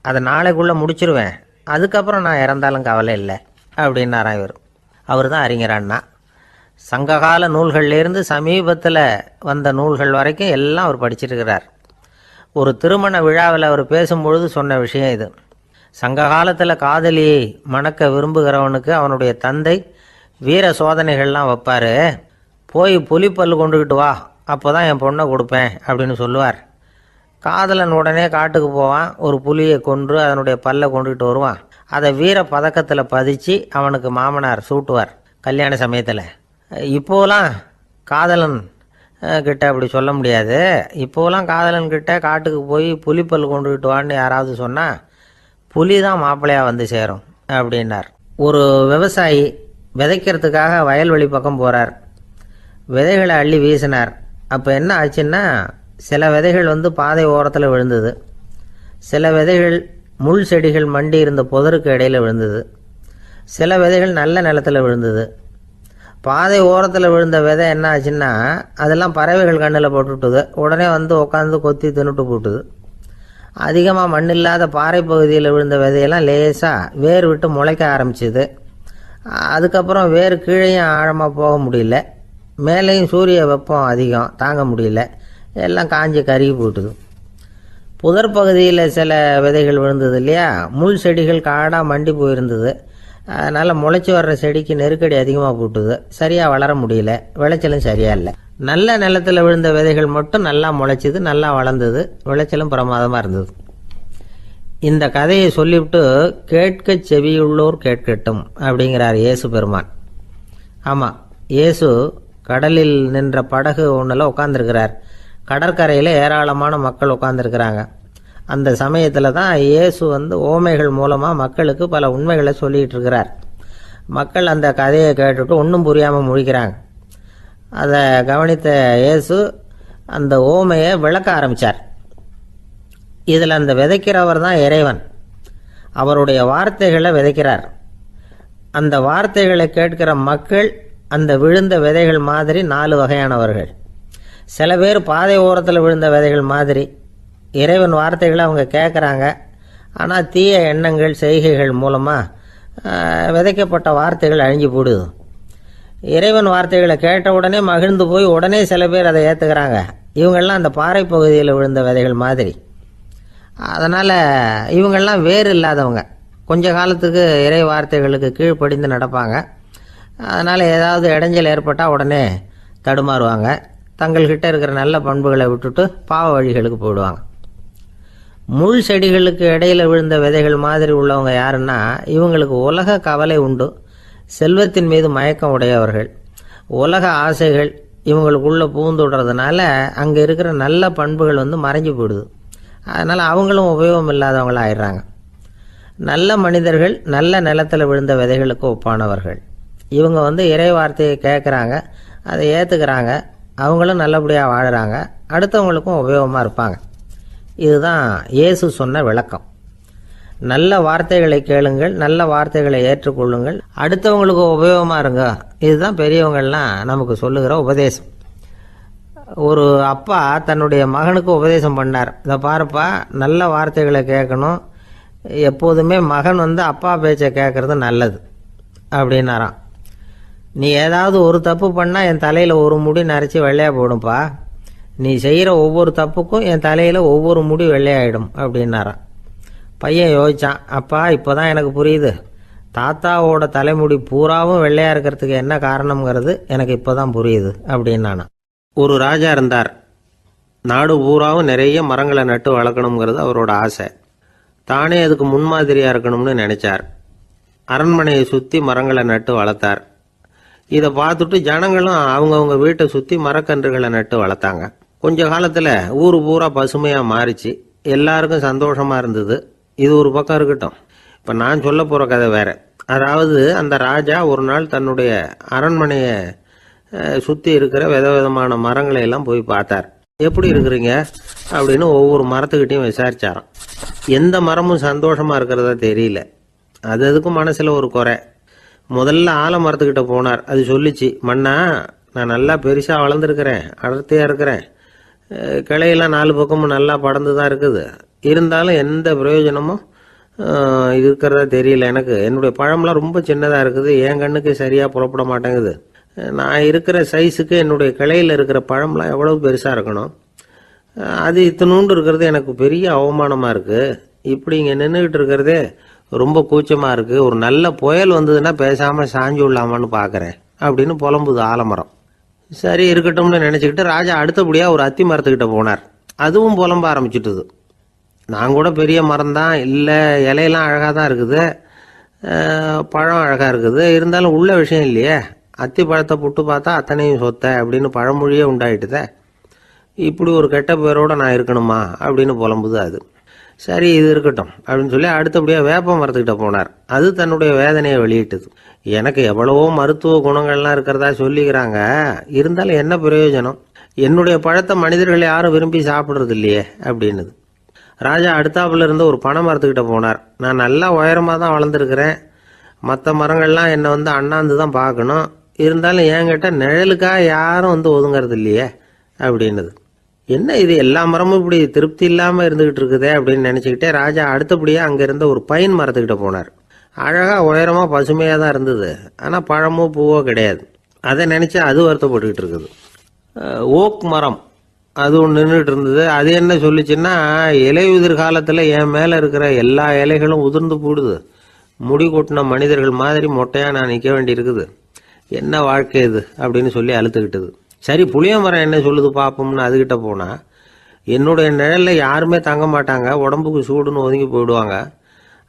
அதை நாளைக்குள்ளே முடிச்சிருவேன், அதுக்கப்புறம் நான் இறந்தாலும் கவலை இல்லை அப்படின்னாரான் இவர். அவர் தான் அறிஞர் அண்ணா. சங்ககால நூல்கள்லேருந்து சமீபத்தில் வந்த நூல்கள் வரைக்கும் எல்லாம் அவர் படிச்சிருக்கிறார். ஒரு திருமண விழாவில் அவர் பேசும்பொழுது சொன்ன விஷயம் இது. சங்க காலத்தில் காதலியை மணக்க விரும்புகிறவனுக்கு அவனுடைய தந்தை வீர சோதனைகள்லாம் வைப்பார். போய் புலிப்பல் கொண்டுக்கிட்டு வா, அப்போ தான் என் பொண்ணை கொடுப்பேன் அப்படின்னு சொல்லுவார். காதலன் உடனே காட்டுக்கு போவான், ஒரு புலியை கொன்று அதனுடைய பல்லை கொண்டுக்கிட்டு வருவான். அதை வீர பதக்கத்தில் பதிச்சு அவனுக்கு மாமனார் சூட்டுவார் கல்யாண சமயத்தில். இப்போலாம் காதலன் கிட்ட அப்படி சொல்ல முடியாது. இப்போலாம் காதலன்கிட்ட காட்டுக்கு போய் புலிப்பல் கொண்டுக்கிட்டு வான்னு யாராவது சொன்னால் புலி தான் மாப்பிள்ளையாக வந்து சேரும் அப்படின்னார். ஒரு விவசாயி விதைக்கிறதுக்காக வயல்வெளி பக்கம் போகிறார். விதைகளை அள்ளி வீசினார். அப்போ என்ன ஆச்சுன்னா, சில விதைகள் பாதை ஓரத்தில் விழுந்தது, சில விதைகள் முள் செடிகள் மண்டி இருந்த புதருக்கு இடையில் விழுந்தது, சில விதைகள் நல்ல நிலத்தில் விழுந்தது. பாதை ஓரத்தில் விழுந்த விதை என்ன ஆச்சுன்னா, அதெல்லாம் பறவைகள் கண்ணில் போட்டுவிட்டுது. உடனே உட்காந்து கொத்தி தின்னுட்டு போட்டுது. அதிகமாக மண் இல்லாத பாறை பகுதியில் விழுந்த விதையெல்லாம் லேசாக வேர் விட்டு முளைக்க ஆரம்பிச்சிது. அதுக்கப்புறம் வேர் கீழேயும் ஆழமாக போக முடியல, மேலேயும் சூரிய வெப்பம் அதிகம் தாங்க முடியல, எல்லாம் காஞ்சி கருகி போட்டுது. புதர் பகுதியில் சில விதைகள் விழுந்தது இல்லையா, முள் செடிகள் காடாக மண்டி போயிருந்தது. அதனால் முளைச்சி வர்ற செடிக்கு நெருக்கடி அதிகமாக போட்டுது, சரியாக வளர முடியல, விளைச்சலும் சரியாக இல்லை. நல்ல நிலத்தில் விழுந்த விதைகள் மட்டும் நல்லா முளைச்சிது, நல்லா வளர்ந்தது, விளைச்சலும் பிரமாதமாக இருந்தது. இந்த கதையை சொல்லிவிட்டு கேட்க செவியுள்ளோர் கேட்கட்டும் அப்படிங்கிறார் இயேசு பெருமான். ஆமாம், இயேசு கடலில் நின்ற படகு ஒன்றில் உட்காந்துருக்கிறார். கடற்கரையில் ஏராளமான மக்கள் உட்காந்துருக்கிறாங்க. அந்த சமயத்தில் தான் இயேசு ஓமைகள் மூலமாக மக்களுக்கு பல உண்மைகளை சொல்லிகிட்டு இருக்கிறார். மக்கள் அந்த கதையை கேட்டுட்டு ஒன்றும் புரியாமல் முழிக்கிறாங்க. அதை கவனித்த இயேசு அந்த ஓமையை விளக்க ஆரம்பித்தார். இதில் அந்த விதைக்கிறவர் தான் இறைவன். அவருடைய வார்த்தைகளை விதைக்கிறார். அந்த வார்த்தைகளை கேட்கிற மக்கள் அந்த விழுந்த விதைகள் மாதிரி 4 வகையானவர்கள். சில பேர் பாதை ஓரத்தில் விழுந்த விதைகள் மாதிரி இறைவன் வார்த்தைகளை அவங்க கேட்குறாங்க. ஆனால் தீய எண்ணங்கள் செய்கைகள் மூலமாக விதைக்கப்பட்ட வார்த்தைகள் அழிஞ்சு போடுது. இறைவன் வார்த்தைகளை கேட்ட உடனே மகிழ்ந்து போய் உடனே சில பேர் அதை ஏற்றுக்கிறாங்க. இவங்கெல்லாம் அந்த பாறை பகுதியில் விழுந்த விதைகள் மாதிரி. அதனால் இவங்கெல்லாம் வேறு இல்லாதவங்க. கொஞ்ச காலத்துக்கு இறை வார்த்தைகளுக்கு கீழ்ப்படிந்து நடப்பாங்க. அதனால் ஏதாவது இடைஞ்சல் ஏற்பட்டால் உடனே தடுமாறுவாங்க. தங்கள்கிட்ட இருக்கிற நல்ல பண்புகளை விட்டுட்டு பாவ வழிகளுக்கு போயிடுவாங்க. முள் செடிகளுக்கு இடையில் விழுந்த விதைகள் மாதிரி உள்ளவங்க யாருன்னா, இவங்களுக்கு உலக கவலை உண்டு, செல்வத்தின் மீது மயக்கம் உடையவர்கள், உலக ஆசைகள் இவங்களுக்குள்ளே பூந்துடுறதுனால அங்கே இருக்கிற நல்ல பண்புகள் மறைஞ்சு போயிடுது. அதனால் அவங்களும் உபயோகம் இல்லாதவங்களாக ஆயிடுறாங்க. நல்ல மனிதர்கள் நல்ல நிலத்தில் விழுந்த விதைகளுக்கு ஒப்பானவர்கள். இவங்க இறை வார்த்தையை கேட்குறாங்க, அதை ஏற்றுக்கிறாங்க, அவங்களும் நல்லபடியாக வாழுறாங்க, அடுத்தவங்களுக்கும் உபயோகமாக இருப்பாங்க. இதுதான் இயேசு சொன்ன விளக்கம். நல்ல வார்த்தைகளை கேளுங்கள், நல்ல வார்த்தைகளை ஏற்றுக்கொள்ளுங்கள், அடுத்தவங்களுக்கு உபயோகமாக இருங்க. இதுதான் பெரியவங்கள்லாம் நமக்கு சொல்லுகிற உபதேசம். ஒரு அப்பா தன்னுடைய மகனுக்கு உபதேசம் பண்ணார். இதை பாருப்பா, நல்ல வார்த்தைகளை கேட்கணும், எப்போதுமே மகன் அப்பா பேச்சை கேட்கறது நல்லது அப்படின்னாராம். நீ ஏதாவது ஒரு தப்பு பண்ணால் என் தலையில் ஒரு முடி நரைச்சி வெள்ளையாக போடும்பா, நீ செய்கிற ஒவ்வொரு தப்புக்கும் என் தலையில் ஒவ்வொரு முடி வெள்ளையாயிடும் அப்படின்னாராம். பையன் யோசித்தான், அப்பா இப்போ தான் எனக்கு புரியுது, தாத்தாவோட தலைமுடி பூராவும் வெள்ளையாக இருக்கிறதுக்கு என்ன காரணம்ங்கிறது எனக்கு இப்போ தான் புரியுது அப்படின்னானா. ஒரு ராஜா இருந்தார். நாடு பூராவும் நிறைய மரங்களை நட்டு வளர்க்கணுங்கிறது அவரோட ஆசை. தானே அதுக்கு முன்மாதிரியாக இருக்கணும்னு நினைச்சார். அரண்மனையை சுற்றி மரங்களை நட்டு வளர்த்தார். இதை பார்த்துட்டு ஜனங்களும் அவங்கவுங்க வீட்டை சுற்றி மரக்கன்றுகளை நட்டு வளர்த்தாங்க. கொஞ்ச காலத்தில் ஊர் பூரா பசுமையாக மாறிச்சு. எல்லாருக்கும் சந்தோஷமாக இருந்தது. இது ஒரு பக்கம் இருக்கட்டும். இப்போ நான் சொல்ல போகிற கதை வேற. அதாவது அந்த ராஜா ஒரு நாள் தன்னுடைய அரண்மனையை சுற்றி இருக்கிற விதவிதமான மரங்களை எல்லாம் போய் பார்த்தார். எப்படி இருக்கிறீங்க அப்படின்னு ஒவ்வொரு மரத்துக்கிட்டையும் விசாரிச்சாராம். எந்த மரமும் சந்தோஷமாக இருக்கிறதா தெரியல. அது அதுக்கும் மனசில் ஒரு குறை. முதல்ல ஆலமரத்துக்கிட்ட போனார். அது சொல்லிச்சு, மண்ணா, நான் நல்லா பெருசாக வளர்ந்துருக்கிறேன், அடர்த்தியாக இருக்கிறேன், கிளையெல்லாம் 4 பக்கமும் நல்லா படர்ந்து தான் இருக்குது, இருந்தாலும் எந்த பிரயோஜனமும் இருக்கிறதா தெரியல எனக்கு. என்னுடைய பழம்லாம் ரொம்ப சின்னதாக இருக்குது, என் கண்ணுக்கு சரியாக புறப்பட மாட்டேங்குது. நான் இருக்கிற சைஸுக்கு என்னுடைய கிளையில் இருக்கிற பழம்லாம் எவ்வளோ பெருசாக இருக்கணும், அது இத்தினூண்டு இருக்கிறது எனக்கு பெரிய அவமானமாக இருக்குது. இப்படி இங்கே நின்றுக்கிட்டு இருக்கிறதே ரொம்ப கூச்சமாக இருக்குது. ஒரு நல்ல புயல் வந்ததுன்னா பேசாமல் சாஞ்சு விடலாமான்னு பார்க்குறேன் அப்படின்னு புலம்புது ஆலமரம். சரி இருக்கட்டும்னு நினச்சிக்கிட்டு ராஜா அடுத்தபடியாக ஒரு அத்தி மரத்துக்கிட்ட போனார். அதுவும் புலம்ப ஆரம்பிச்சுட்டுது. நான் கூட பெரிய மரம் தான், இல்லை இலையெல்லாம் அழகாக தான் இருக்குது, பழம் அழகாக இருக்குது, இருந்தாலும் உள்ள விஷயம் இல்லையே, அத்தி பழத்தை புட்டு பார்த்தா அத்தனையும் சொத்தை அப்படின்னு பழமொழியே உண்டாயிட்டுதே, இப்படி ஒரு கெட்ட பேரோடு நான் இருக்கணுமா அப்படின்னு புலம்புது அது. சரி இது இருக்கட்டும் அப்படின்னு சொல்லி அடுத்தபடியாக வேப்ப மரத்துக்கிட்ட போனார். அது தன்னுடைய வேதனையை வெளியிட்டது. எனக்கு எவ்வளவோ மருத்துவ குணங்கள்லாம் இருக்கிறதா சொல்லிக்கிறாங்க, இருந்தாலும் என்ன பிரயோஜனம், என்னுடைய பழத்தை மனிதர்கள் யாரும் விரும்பி சாப்பிட்றது இல்லையே அப்படின்னுது. ராஜா அடுத்தாப்புல இருந்த ஒரு பனை மரத்துக்கிட்ட போனார். நான் நல்லா உயரமாக தான் வளர்ந்துருக்கிறேன், மற்ற மரங்கள்லாம் என்னை அண்ணாந்து தான் பார்க்கணும், இருந்தாலும் என்கிட்ட நிழலுக்காக யாரும் ஒதுங்கிறது இல்லையே அப்படின்னுது. என்ன இது எல்லா மரமும் இப்படி திருப்தி இல்லாமல் இருந்துகிட்டு இருக்குதே அப்படின்னு நினச்சிக்கிட்டே ராஜா அடுத்தபடியாக அங்கே இருந்த ஒரு பைன் மரத்துக்கிட்ட போனார். அழகாக உயரமாக பசுமையாக தான் இருந்தது, ஆனால் பழமோ பூவோ கிடையாது. அதை நினச்சி அது வருத்தப்பட்டுக்கிட்டு இருக்குது. ஓக் மரம் அது ஒன்று நின்றுட்டு இருந்தது. அது என்ன சொல்லிச்சுன்னா, இலையுதிர் காலத்தில் என் மேலே இருக்கிற எல்லா இலைகளும் உதிர்ந்து போடுது, முடி கொட்டின மனிதர்கள் மாதிரி மொட்டையாக நான் நிற்க வேண்டி இருக்குது, என்ன வாழ்க்கை இது அப்படின்னு சொல்லி அழுத்துக்கிட்டது. சரி, புளிய மரம் என்ன சொல்லுது பார்ப்போம்னு அதுகிட்ட போனா, என்னுடைய நிழல்ல யாருமே தங்க மாட்டாங்க, உடம்புக்கு சூடுன்னு ஒதுங்கி போயிடுவாங்க.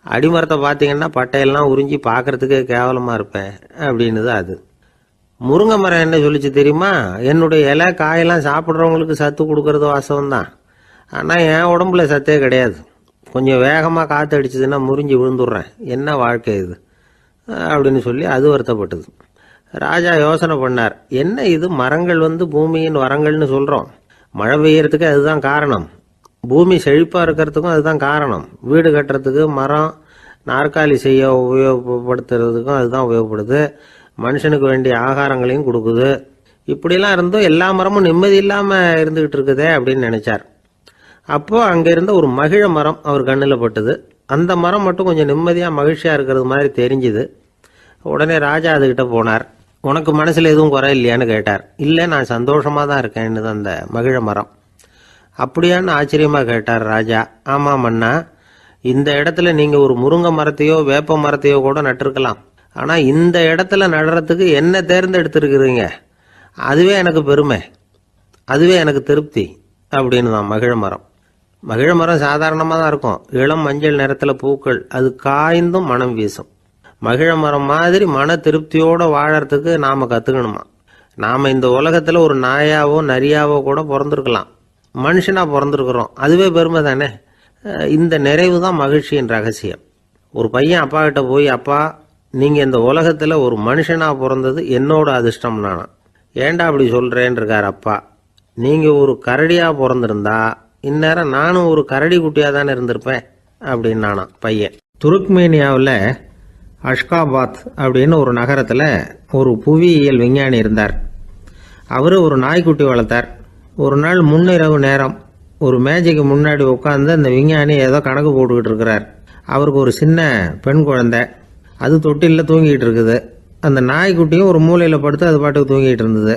அடிமரத்தை பார்த்தீங்கன்னா பட்டையெல்லாம் உறிஞ்சி பார்க்கறதுக்கே கேவலமாக இருப்பேன் அப்படின்னுது அது. முருங்கை மரம் என்ன சொல்லிச்சு தெரியுமா? என்னுடைய இலை காயெல்லாம் சாப்பிட்றவங்களுக்கு சத்து கொடுக்கறது வாசவம் தான், ஆனால் என் உடம்புல சத்தே கிடையாது. கொஞ்சம் வேகமாக காற்று அடிச்சதுன்னா முறிஞ்சி விழுந்துடுறேன். என்ன வாழ்க்கை இது அப்படின்னு சொல்லி அது வருத்தப்பட்டது. ராஜா யோசனை பண்ணார். என்ன இது, மரங்கள் பூமியின் வரங்கள்னு சொல்கிறோம். மழை பெய்யறதுக்கு அதுதான் காரணம். பூமி செழிப்பாக இருக்கிறதுக்கும் அதுதான் காரணம். வீடு கட்டுறதுக்கு மரம், நாற்காலி செய்ய உபயோகப்படுத்துறதுக்கும் அதுதான் உபயோகப்படுது. மனுஷனுக்கு வேண்டிய ஆகாரங்களையும் கொடுக்குது. இப்படிலாம் இருந்தும் எல்லா மரமும் நிம்மதி இல்லாமல் இருந்துகிட்டு இருக்குதே அப்படின்னு நினைச்சார். அப்போ அங்கே இருந்த ஒரு மகிழ மரம் அவர் கண்ணில் பட்டுது. அந்த மரம் மட்டும் கொஞ்சம் நிம்மதியாக மகிழ்ச்சியாக இருக்கிறது மாதிரி தெரிஞ்சுது. உடனே ராஜா அதுகிட்ட போனார். உனக்கு மனசில் எதுவும் குறை இல்லையான்னு கேட்டார். இல்லை, நான் சந்தோஷமாக தான் இருக்கேன்னு அந்த மகிழ மரம். அப்படியான்னு ஆச்சரியமாக கேட்டார் ராஜா. ஆமாம் மன்னா, இந்த இடத்துல நீங்கள் ஒரு முருங்கை மரத்தையோ வேப்ப மரத்தையோ கூட நட்டிருக்கலாம். ஆனால் இந்த இடத்துல நடுறதுக்கு என்ன தேர்ந்தெடுத்துருக்குறீங்க, அதுவே எனக்கு பெருமை, அதுவே எனக்கு திருப்தி அப்படின்னு தான் மகிழ மரம். மகிழ மரம் சாதாரணமாக தான் இருக்கும். இளம் மஞ்சள் நிறத்தில் பூக்கள், அது காய்ந்தும் மனம் வீசும். மகிழ மரம் மாதிரி மன திருப்தியோடு வாழறதுக்கு நாம் கற்றுக்கணுமா. நாம் இந்த உலகத்தில் ஒரு நாயாவோ நரியாவோ கூட பிறந்திருக்கலாம், மனுஷனாக பிறந்திருக்கிறோம், அதுவே பெருமை தானே. இந்த நிறைவு தான் மகிழ்ச்சியின் ரகசியம். ஒரு பையன் அப்பா கிட்ட போய், அப்பா நீங்கள் இந்த உலகத்தில் ஒரு மனுஷனாக பிறந்தது என்னோட அதிர்ஷ்டம் நானா. ஏண்டா அப்படி சொல்கிறேன்னு இருக்கார் அப்பா. நீங்கள் ஒரு கரடியாக பிறந்திருந்தா இந்நேரம் நானும் ஒரு கரடி குட்டியாக தானே இருந்திருப்பேன் அப்படின்னு நானா பையன். துருக்மேனியாவில் அஷ்காபாத் அப்படின்னு ஒரு நகரத்தில் ஒரு புவியியல் விஞ்ஞானி இருந்தார். அவர் ஒரு நாய்க்குட்டி வளர்த்தார். ஒரு நாள் முன்னிரவு நேரம் ஒரு மேஜைக்கு முன்னாடி உட்காந்து அந்த விஞ்ஞானி ஏதோ கணக்கு போட்டுக்கிட்டு இருக்கிறார். அவருக்கு ஒரு சின்ன பெண் குழந்தை, அது தொட்டிலில் தூங்கிட்டு இருக்குது. அந்த நாய்க்குட்டியும் ஒரு மூலையில் படுத்து அது பாட்டுக்கு தூங்கிட்டு இருந்தது.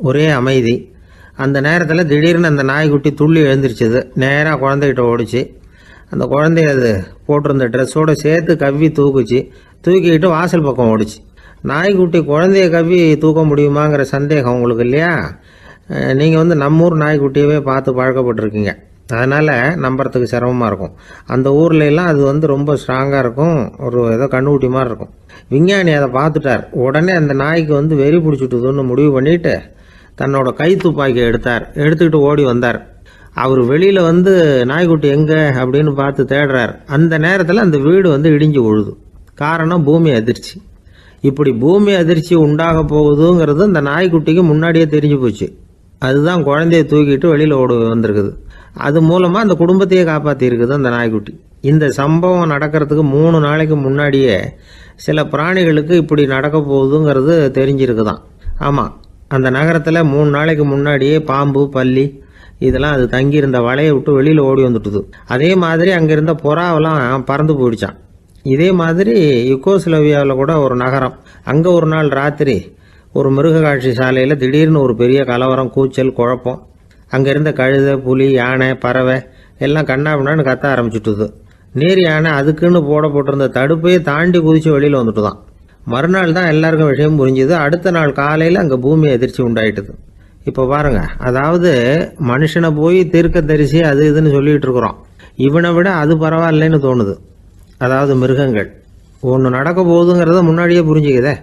ஒரே அமைதி. அந்த நேரத்தில் திடீர்னு அந்த நாய்க்குட்டி துள்ளி எழுந்திரிச்சது. நேராக குழந்தைகிட்ட ஓடிச்சு. அந்த குழந்தைய அது போட்டிருந்த ட்ரெஸ்ஸோடு சேர்த்து கவ்வி தூக்குச்சு. தூக்கிக்கிட்டு வாசல் பக்கம் ஓடிச்சு. நாய்க்குட்டி குழந்தைய கவ்வி தூக்க முடியுமாங்கிற சந்தேகம் உங்களுக்கு இல்லையா? நீங்கள் நம்மூர் நாய்க்குட்டியவே பார்த்து பழக்கப்பட்டிருக்கீங்க, அதனால் நம்புறதுக்கு சிரமமாக இருக்கும். அந்த ஊர்ல எல்லாம் அது ரொம்ப ஸ்ட்ராங்காக இருக்கும், ஒரு ஏதோ கண்ணுக்குட்டி மாதிரி இருக்கும். விஞ்ஞானி அதை பார்த்துட்டார். உடனே அந்த நாய்க்கு வெறி பிடிச்சிட்டுதுன்னு முடிவு பண்ணிட்டு தன்னோட கை துப்பாக்கி எடுத்துக்கிட்டு ஓடி வந்தார். அவர் வெளியில் நாய்க்குட்டி எங்கே அப்படின்னு பார்த்து தேடுறார். அந்த நேரத்தில் அந்த வீடு இடிஞ்சு விழுது. காரணம் பூமி அதிர்ச்சி. இப்படி பூமி அதிர்ச்சி உண்டாக போகுதுங்கிறது அந்த நாய்க்குட்டிக்கு முன்னாடியே தெரிஞ்சு போச்சு. அதுதான் குழந்தைய தூக்கிட்டு வெளியில் ஓடி வந்திருக்குது. அது மூலமாக அந்த குடும்பத்தையே காப்பாற்றிருக்குது அந்த நாய்க்குட்டி. இந்த சம்பவம் நடக்கிறதுக்கு 3 நாளைக்கு முன்னாடியே சில பிராணிகளுக்கு இப்படி நடக்க போகுதுங்கிறது தெரிஞ்சிருக்குதான். ஆமாம், அந்த நகரத்தில் 3 நாளைக்கு முன்னாடியே பாம்பு, பல்லி இதெல்லாம் அது தங்கியிருந்த வலையை விட்டு வெளியில் ஓடி வந்துட்டுது. அதே மாதிரி அங்கே இருந்த புறாவெல்லாம் பறந்து போயிடுச்சான். இதே மாதிரி யுகோஸ்லோவியாவில் கூட ஒரு நகரம், அங்கே ஒரு நாள் ராத்திரி ஒரு மிருக காட்சி சாலையில் திடீர்னு ஒரு பெரிய கலவரம், கூச்சல், குழப்பம். அங்கே இருந்த கழுதை, புலி, யானை, பறவை எல்லாம் கண்ணாபின்னான்னு கத்த ஆரம்பிச்சுட்டுது. நேர் யானை அதுக்குன்னு போட்டிருந்த தடுப்பையே தாண்டி குதிச்சு வெளியில் வந்துட்டுதான். மறுநாள் தான் எல்லாருக்கும் விஷயம் புரிஞ்சுது. அடுத்த நாள் காலையில் அங்கே பூமி அதிர்ச்சி உண்டாயிட்டுது. இப்போ பாருங்க, அதாவது மனுஷனை போய் தீர்க்க தரிசி அது இதுன்னு சொல்லிட்டு இருக்கிறோம். இவனை விட அது பரவாயில்லைன்னு தோணுது. அதாவது மிருகங்கள் ஒன்று நடக்க போகுதுங்கிறத முன்னாடியே புரிஞ்சுக்குதே.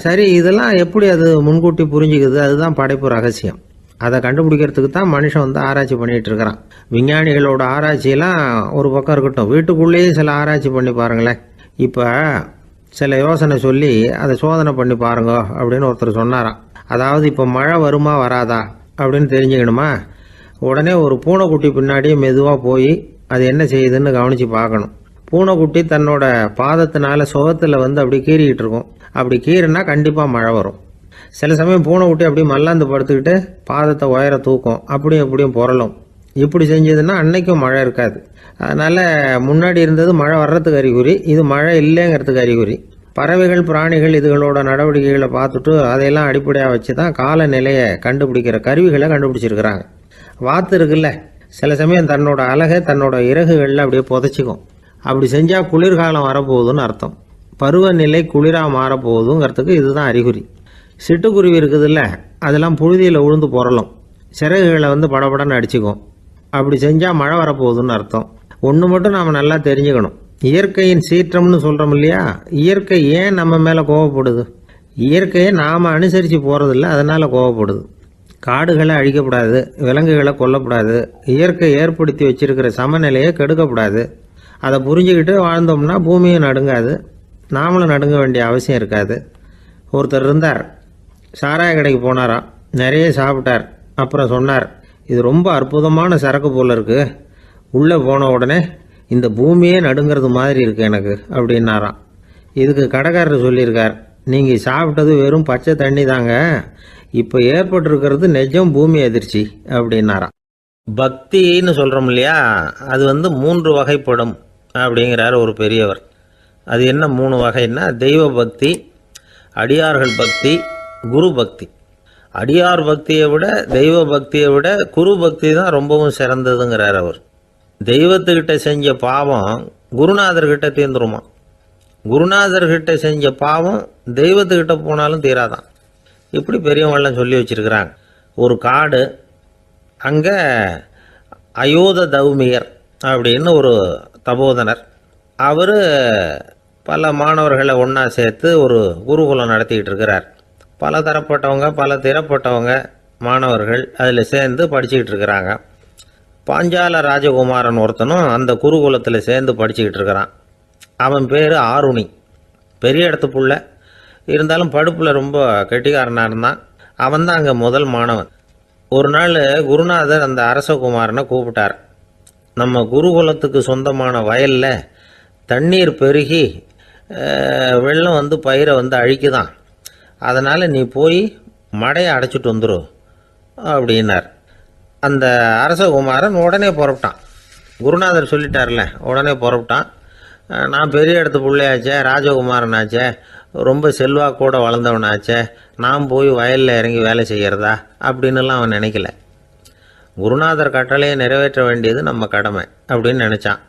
சரி, இதெல்லாம் எப்படி அது முன்கூட்டி புரிஞ்சுக்குது? அதுதான் படைப்பு ரகசியம். அதை கண்டுபிடிக்கிறதுக்கு தான் மனுஷன் ஆராய்ச்சி பண்ணிட்டு இருக்கிறான். விஞ்ஞானிகளோட ஆராய்ச்சியெல்லாம் ஒரு பக்கம் இருக்கட்டும், வீட்டுக்குள்ளேயே சில ஆராய்ச்சி பண்ணி பாருங்களேன். இப்போ சில யோசனை சொல்லி அதை சோதனை பண்ணி பாருங்க அப்படின்னு ஒருத்தர் சொன்னாராம். அதாவது இப்போ மழை வருமா வராதா அப்படின்னு தெரிஞ்சுக்கணுமா, உடனே ஒரு பூனைக்குட்டி பின்னாடியே மெதுவாக போய் அது என்ன செய்யுதுன்னு கவனித்து பார்க்கணும். பூனைக்குட்டி தன்னோட பாதத்தினால சுகத்தில் அப்படி கீறிக்கிட்டு இருக்கும். அப்படி கீறினா கண்டிப்பாக மழை வரும். சில சமயம் பூனைக்குட்டி அப்படி மல்லாந்து படுத்துக்கிட்டு பாதத்தை உயர தூக்கும், அப்படியும் புரளும். இப்படி செஞ்சதுன்னா அன்னைக்கும் மழை இருக்காது. அதனால் முன்னாடி இருந்தது மழை வர்றதுக்கு அறிகுறி, இது மழை இல்லைங்கிறதுக்கு அறிகுறி. பறவைகள், பிராணிகள் இதுகளோட நடவடிக்கைகளை பார்த்துட்டு அதையெல்லாம் அடிப்படையாக வச்சு தான் காலநிலையை கண்டுபிடிக்கிற கருவிகளை கண்டுபிடிச்சிருக்கிறாங்க. வாத்து இருக்குல்ல, சில சமயம் தன்னோட அழகை தன்னோட இறகுகளில் அப்படியே புதைச்சிக்கும். அப்படி செஞ்சால் குளிர்காலம் வரப்போகுதுன்னு அர்த்தம். பருவநிலை குளிராக மாறப்போகுதுங்கிறதுக்கு இதுதான் அறிகுறி. சிட்டுக்குருவி இருக்குதுல்ல, அதெல்லாம் புழுதியில் உழுந்து புரளும், சிறகுகளை வந்து படபடன்னு அடிச்சுக்கும். அப்படி செஞ்சால் மழை வரப்போகுதுன்னு அர்த்தம். ஒன்று மட்டும் நாம் நல்லா தெரிஞ்சுக்கணும், இயற்கையின் சீற்றம்னு சொல்கிறோம் இல்லையா, இயற்கை ஏன் நம்ம மேலே கோவப்படுது? இயற்கையை நாம் அனுசரித்து போகிறதில்ல, அதனால் கோவப்படுது. காடுகளை அழிக்கக்கூடாது, விலங்குகளை கொல்லக்கூடாது, இயற்கை ஏற்படுத்தி வச்சிருக்கிற சமநிலையை கெடுக்கக்கூடாது. அதை புரிஞ்சுக்கிட்டு வாழ்ந்தோம்னா பூமியும் நடுங்காது, நாமளும் நடுங்க வேண்டிய அவசியம் இருக்காது. ஒருத்தர் இருந்தார், சாராய கடைக்கு போனாராம், நிறைய சாப்பிட்டார். அப்புறம் சொன்னார், இது ரொம்ப அற்புதமான சரக்கு போல் இருக்குது, உள்ளே போன உடனே இந்த பூமியே நடுங்கிறது மாதிரி இருக்குது எனக்கு அப்படின்னாராம். இதுக்கு கடைக்காரர் சொல்லியிருக்கார், நீங்கள் சாப்பிட்டது வெறும் பச்சை தண்ணி தாங்க, இப்போ ஏற்பட்டிருக்கிறது நிஜம் பூமி அதிர்ச்சி அப்படின்னாராம். பக்தின்னு சொல்கிறோம் இல்லையா, அது வந்து 3 வகைப்படும் அப்படிங்கிறார் ஒரு பெரியவர். அது என்ன 3 வகைன்னா, தெய்வ பக்தி, அடியார்கள் பக்தி, குரு பக்தி. அடியார் பக்தியை விட தெய்வ பக்தியை விட குரு பக்தி தான் ரொம்பவும் சிறந்ததுங்கிறார் அவர். தெய்வத்துக்கிட்ட செஞ்ச பாவம் குருநாதர்கிட்ட தீர்ந்துருமா, குருநாதர்கிட்ட செஞ்ச பாவம் தெய்வத்துக்கிட்ட போனாலும் தீராதான். இப்படி பெரியவங்களாம் சொல்லி வச்சிருக்கிறாங்க. ஒரு காடு, அங்கே அயோத தௌமியர் அப்படின்னு ஒரு தபோதனர், அவர் பல மாணவர்களை ஒன்றா சேர்த்து ஒரு குருகுலம் நடத்திக்கிட்டு இருக்கிறார். பல தரப்பட்டவங்க பல திறப்பட்டவங்க மாணவர்கள் அதில் சேர்ந்து படிச்சுக்கிட்டு இருக்கிறாங்க. பாஞ்சால ராஜகுமாரன் ஒருத்தனும் அந்த குருகுலத்தில் சேர்ந்து படிச்சுக்கிட்டு இருக்கிறான். அவன் பேர் ஆருணி. பெரிய இடத்து புள்ள, இருந்தாலும் படுப்பில் ரொம்ப கெட்டிக்காரனாக இருந்தான். அவன் தான் அங்கே முதல் மாணவன். ஒரு நாள் குருநாதர் அந்த அரசகுமாரனை கூப்பிட்டார். நம்ம குருகுலத்துக்கு சொந்தமான வயலில் தண்ணீர் பெருகி வெள்ளம் வந்து பயிரை வந்து அழிக்குதான், அதனால் நீ போய் மடையை அடைச்சிட்டு வந்துரு அப்படின்னார். அந்த அரசகுமாரன் உடனே புறப்பட்டான். குருநாதர் சொல்லிட்டார்ல, உடனே புறப்பட்டான். நான் பெரிய இடத்து பிள்ளையாச்சே, ராஜகுமாரனாச்சே, ரொம்ப செல்வாக்கூட வளர்ந்தவனாச்சே, நான் போய் வயலில் இறங்கி வேலை செய்கிறதா அப்படின்னுலாம் அவன் நினைக்கல. குருநாதர் கட்டளையை நிறைவேற்ற வேண்டியது நம்ம கடமை அப்படின்னு நினச்சான்.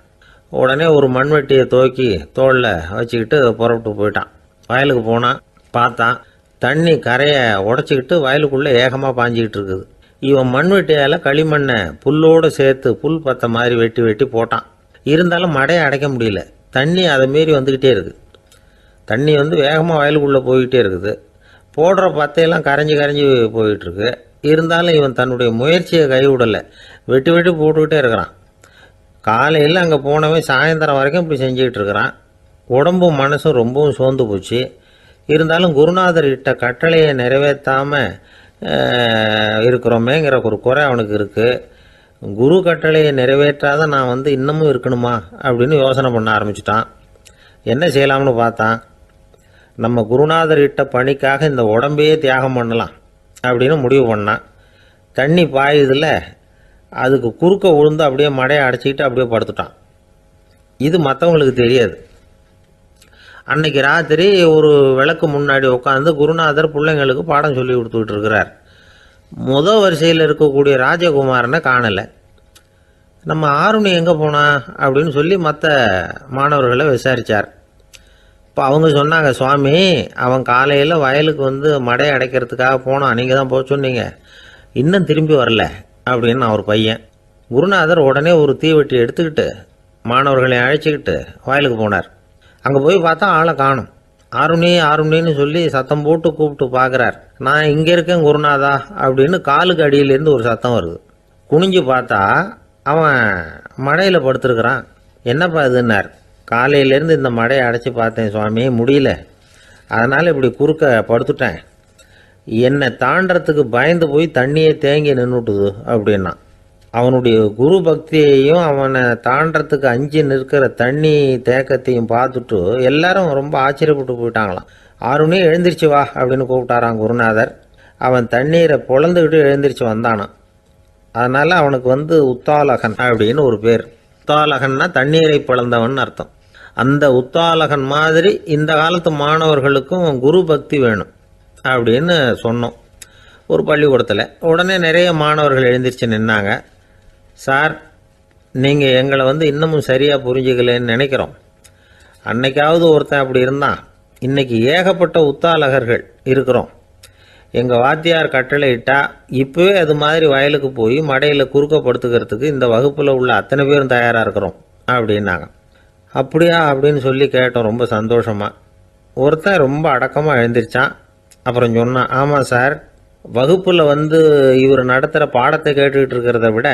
உடனே ஒரு மண்வெட்டியை தூக்கி தோளில் வச்சுக்கிட்டு புறப்பட்டு போயிட்டான். வயலுக்கு போனான். பார்த்தான், தண்ணி கரையை உடச்சிக்கிட்டு வயலுக்குள்ளே ஏகமாக பாஞ்சிக்கிட்டு இருக்குது. இவன் மண்வெட்டியால் களிமண்ணை புல்லோடு சேர்த்து புல் பத்த மாதிரி வெட்டி வெட்டி போட்டான். இருந்தாலும் மடையை அடைக்க முடியல. தண்ணி அதை மீறி வந்துக்கிட்டே இருக்குது. தண்ணி வந்து வேகமாக வயலுக்குள்ளே போய்கிட்டே இருக்குது. போடுற பத்தையெல்லாம் கரைஞ்சி கரைஞ்சி போயிட்டுருக்கு. இருந்தாலும் இவன் தன்னுடைய முயற்சியை கைவிடலை. வெட்டி வெட்டி போட்டுக்கிட்டே இருக்கிறான். காலையில் அங்கே போனவன் சாயந்தரம் வரைக்கும் இப்படி செஞ்சுக்கிட்டு இருக்கிறான். உடம்பும் மனசும் ரொம்பவும் சோர்ந்து போச்சு. இருந்தாலும் குருநாதர் இட்ட கட்டளையை நிறைவேற்றாமல் இருக்கிறோமேங்கிற ஒரு குறை அவனுக்கு இருக்குது. குரு கட்டளையை நிறைவேற்றாத நான் வந்து இன்னமும் இருக்கணுமா அப்படின்னு யோசனை பண்ண ஆரம்பிச்சிட்டான். என்ன செய்யலாம்னு பார்த்தான். நம்ம குருநாதர் இட்ட பணிக்காக இந்த உடம்பையே தியாகம் பண்ணலாம் அப்படின்னு முடிவு பண்ணான். தண்ணி பாயுதில்ல, அதுக்கு குறுக்க விழுந்து அப்படியே மடையை அடைச்சிக்கிட்டு அப்படியே படுத்துட்டான். இது மற்றவங்களுக்கு தெரியாது. அன்னைக்கு ராத்திரி ஒரு விளக்கு முன்னாடி உட்காந்து குருநாதர் பிள்ளைங்களுக்கு பாடம் சொல்லி கொடுத்துக்கிட்டு இருக்கிறார். முதல் வரிசையில் இருக்கக்கூடிய ராஜகுமாரனை காணலை. நம்ம ஆருணி எங்கே போனா அப்படின்னு சொல்லி மற்ற மாணவர்களை விசாரித்தார். இப்போ அவங்க சொன்னாங்க, சுவாமி அவன் காலையில் வயலுக்கு வந்து மடையை அடைக்கிறதுக்காக போனான், நீங்கள் தான் போக சொன்னீங்க, இன்னும் திரும்பி வரல அப்படின்னு அவர் பையன். குருநாதர் உடனே ஒரு தீவெட்டி எடுத்துக்கிட்டு மாணவர்களை அழைச்சிக்கிட்டு வயலுக்கு போனார். அங்கே போய் பார்த்தா ஆளை காணும். ஆருணி ஆருணின்னு சொல்லி சத்தம் போட்டு கூப்பிட்டு பார்க்குறார். நான் இங்கே இருக்கேன் குருநாதா அப்படின்னு காலுக்கு அடியிலேருந்து ஒரு சத்தம் வருது. குனிஞ்சு பார்த்தா அவன் மடையில் படுத்துருக்கிறான். என்னப்பா இதுன்னார். காலையிலேருந்து இந்த மடையை அடைச்சி பார்த்தேன் சுவாமி, முடியல, அதனால் இப்படி குறுக்க படுத்துட்டேன். என்னை தாண்டறதுக்கு பயந்து போய் தண்ணியே தேங்கி நின்றுட்டுது அப்படின்னா. அவனுடைய குரு பக்தியையும் அவனை தாண்டறதுக்கு அஞ்சு நிற்கிற தண்ணி தேக்கத்தையும் பார்த்துட்டு எல்லாரும் ரொம்ப ஆச்சரியப்பட்டு போயிட்டாங்களாம். ஆருணி எழுந்திரிச்சு வா அப்படின்னு கூப்பிட்டாரான் குருநாதர். அவன் தண்ணீரை பொழந்துக்கிட்டு எழுந்திரிச்சு வந்தானான். அதனால் அவனுக்கு வந்து உத்தாலகன் அப்படின்னு ஒரு பேர். உத்தாலகன்னா தண்ணீரை பிளந்தவன் அர்த்தம். அந்த உத்தாலகன் மாதிரி இந்த காலத்து மாணவர்களுக்கும் குரு பக்தி வேணும் அப்படின்னு சொன்னோம் ஒரு பள்ளிக்கூடத்தில். உடனே நிறைய மாணவர்கள் எழுந்திரிச்சு நின்னாங்க. சார், நீங்கள் எங்களை வந்து இன்னமும் சரியாக புரிஞ்சுக்கலன்னு நினைக்கிறோம். அன்னைக்காவது ஒருத்தன் அப்படி இருந்தான், இன்னைக்கு ஏகப்பட்ட உத்தாலகர்கள் இருக்கிறோம். எங்கள் வாத்தியார் கட்டளை இட்டா இப்போவே அது மாதிரி வயலுக்கு போய் மடையில் குறுக்க படுத்துக்கிறதுக்கு இந்த வகுப்பில் உள்ள அத்தனை பேரும் தயாராக இருக்கிறோம் அப்படின்னாங்க. அப்படியா அப்படின்னு சொல்லி கேட்டோம் ரொம்ப சந்தோஷமாக. ஒருத்தன் ரொம்ப அடக்கமாக எழுந்திரிச்சான். அப்புறம் சொன்னான், ஆமாம் சார், வகுப்பில் இவர் நடத்துகிற பாடத்தை கேட்டுக்கிட்டு இருக்கிறத விட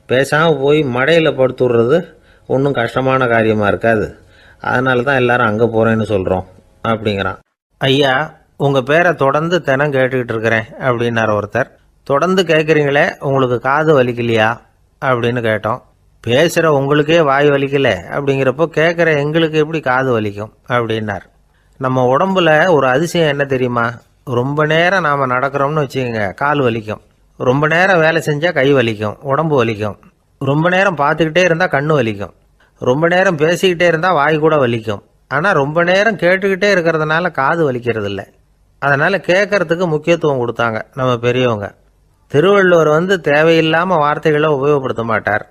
பேசாமல் போய் மடையில் படுத்துடுறது ஒன்றும் கஷ்டமான காரியமாக இருக்காது. அதனால தான் எல்லாரும் அங்கே போகிறேன்னு சொல்கிறோம் அப்படிங்கிறான். ஐயா, உங்கள் பேரை தொடர்ந்து தினம் கேட்டுக்கிட்டு இருக்கிறேன் அப்படின்னார் ஒருத்தர். தொடர்ந்து கேட்குறீங்களே, உங்களுக்கு காது வலிக்கலையா அப்படின்னு கேட்டோம். பேசுகிற உங்களுக்கே வாய் வலிக்கலை அப்படிங்கிறப்போ கேட்குற எங்களுக்கு எப்படி காது வலிக்கும் அப்படின்னார். நம்ம உடம்புல ஒரு அதிசயம் என்ன தெரியுமா? ரொம்ப நேரம் நாம் நடக்கிறோம்னு வச்சுக்கோங்க, கால் வலிக்கும். ரொம்ப நேரம் வேலை செஞ்சால் கை வலிக்கும், உடம்பு வலிக்கும். ரொம்ப நேரம் பார்த்துக்கிட்டே இருந்தால் கண்ணு வலிக்கும். ரொம்ப நேரம் பேசிக்கிட்டே இருந்தால் வாய் கூட வலிக்கும். ஆனால் ரொம்ப நேரம் கேட்டுக்கிட்டே இருக்கிறதுனால காது வலிக்கிறது இல்லை. அதனால் கேட்கறதுக்கு முக்கியத்துவம் கொடுத்தாங்க நம்ம பெரியவங்க. திருவள்ளுவர் தேவையில்லாமல் வார்த்தைகளை உபயோகப்படுத்த மாட்டார்.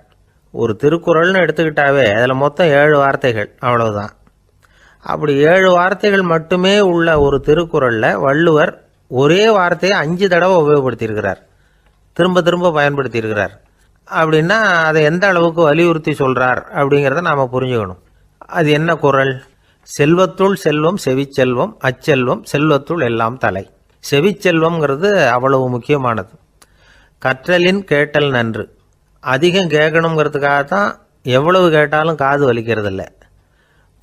ஒரு திருக்குறள்னு எடுத்துக்கிட்டாவே அதில் மொத்தம் 7 வார்த்தைகள், அவ்வளவுதான். அப்படி 7 வார்த்தைகள் மட்டுமே உள்ள ஒரு திருக்குறளில் வள்ளுவர் ஒரே வார்த்தையை 5 தடவை உபயோகப்படுத்தியிருக்கிறார், திரும்ப திரும்ப பயன்படுத்தியிருக்கிறார். அப்படின்னா அதை எந்த அளவுக்கு வலியுறுத்தி சொல்கிறார் அப்படிங்கிறத நாம் புரிஞ்சுக்கணும். அது என்ன குறள்? செல்வத்துள் செல்வம் செவிச்செல்வம், அச்செல்வம் செல்வத்துள் எல்லாம் தலை. செவிச்செல்வம்ங்கிறது அவ்வளவு முக்கியமானது. கற்றலின் கேட்டல் நன்று. அதிகம் கேட்கணுங்கிறதுக்காகத்தான் எவ்வளவு கேட்டாலும் காது வலிக்கிறதில்ல.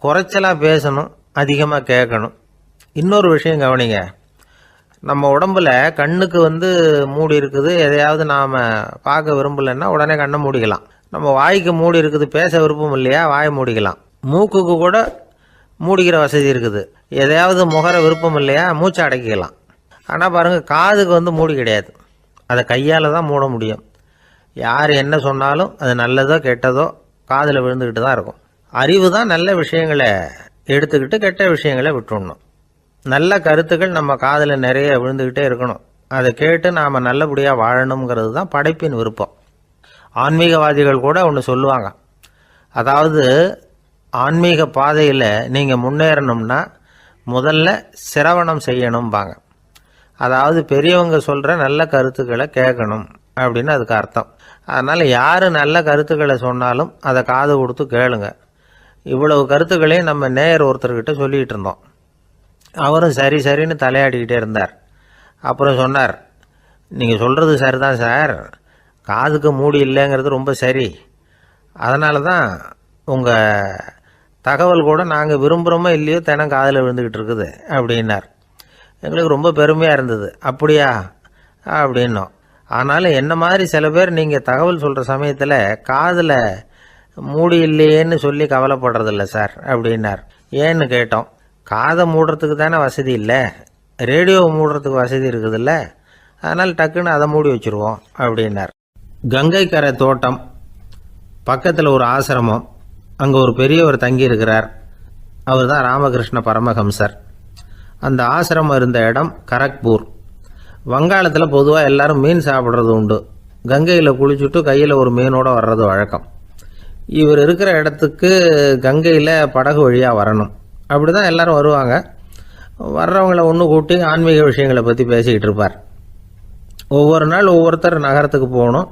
குறைச்சலாக பேசணும், அதிகமாக கேட்கணும். இன்னொரு விஷயம் கவனிங்க, நம்ம உடம்புல கண்ணுக்கு மூடி இருக்குது, எதையாவது நாம் பார்க்க விரும்பலைன்னா உடனே கண்ணை மூடிக்கலாம். நம்ம வாய்க்கு மூடி இருக்குது, பேச விருப்பம் இல்லையா, வாயை மூடிக்கலாம். மூக்குக்கு கூட மூடிக்கிற வசதி இருக்குது, எதையாவது முகர விருப்பம் இல்லையா, மூச்சை அடக்கிக்கலாம். ஆனால் பாருங்கள், காதுக்கு மூடி கிடையாது, அதை கையால் தான் மூட முடியும். யார் என்ன சொன்னாலும் அது நல்லதோ கெட்டதோ காதில் விழுந்துக்கிட்டு தான் இருக்கும். அறிவு தான் நல்ல விஷயங்களை எடுத்துக்கிட்டு கெட்ட விஷயங்களை விட்டுடணும். நல்ல கருத்துக்கள் நம்ம காதில் நிறைய விழுந்துக்கிட்டே இருக்கணும். அதை கேட்டு நாம் நல்லபடியாக வாழணுங்கிறது தான் படைப்பின் விருப்பம். ஆன்மீகவாதிகள் கூட ஒன்று சொல்லுவாங்க, அதாவது ஆன்மீக பாதையில் நீங்கள் முன்னேறணும்னா முதல்ல சிரவணம் செய்யணும்பாங்க. அதாவது பெரியவங்க சொல்கிற நல்ல கருத்துக்களை கேட்கணும் அப்படின்னு அதுக்கு அர்த்தம். அதனால் யார் நல்ல கருத்துக்களை சொன்னாலும் அதை காது கொடுத்து கேளுங்க. இவ்வளவு கருத்துக்களையும் நம்ம நேயர் ஒருத்தர்கிட்ட சொல்லிகிட்டு இருந்தோம். அவரும் சரி சரின்னு தலையாடிக்கிட்டே இருந்தார். அப்புறம் சொன்னார், நீங்கள் சொல்கிறது சரிதான் சார், காதுக்கு மூடி இல்லைங்கிறது ரொம்ப சரி. அதனால தான் உங்கள் தகவல் கூட நாங்கள் விரும்புகிறோமோ இல்லையோ தினம் காதில் விழுந்துக்கிட்டு இருக்குது அப்படின்னார். எங்களுக்கு ரொம்ப பெருமையாக இருந்தது. அப்படியா அப்படின்னோம். ஆனாலும் என்ன மாதிரி சில பேர் நீங்கள் தகவல் சொல்கிற சமயத்தில் காதில் மூடி இல்லையேன்னு சொல்லி கவலைப்படுறதில்ல சார் அப்படின்னார். ஏன்னு கேட்டோம். காதை மூடுறதுக்கு தானே வசதி இல்லை, ரேடியோவை மூடுறதுக்கு வசதி இருக்குதுல்ல, அதனால் டக்குன்னு அதை மூடி வச்சுருவோம் அப்படின்னார். கங்கை கரை தோட்டம் பக்கத்தில் ஒரு ஆசிரமம், அங்கே ஒரு பெரியவர் தங்கியிருக்கிறார். அவர் தான் ராமகிருஷ்ண பரமஹம்சர். அந்த ஆசிரமம் இருந்த இடம் கரக்பூர். வங்காளத்தில் பொதுவாக எல்லாரும் மீன் சாப்பிட்றது உண்டு. கங்கையில் குளிச்சுட்டு கையில் ஒரு மீனோடு வர்றது வழக்கம். இவர் இருக்கிற இடத்துக்கு கங்கையில் படகு வழியாக வரணும். அப்படி தான் எல்லோரும் வருவாங்க. வர்றவங்கள ஒன்று கூட்டி ஆன்மீக விஷயங்களை பற்றி பேசிக்கிட்டு இருப்பார். ஒவ்வொரு நாள் ஒவ்வொருத்தர் நகரத்துக்கு போகணும்,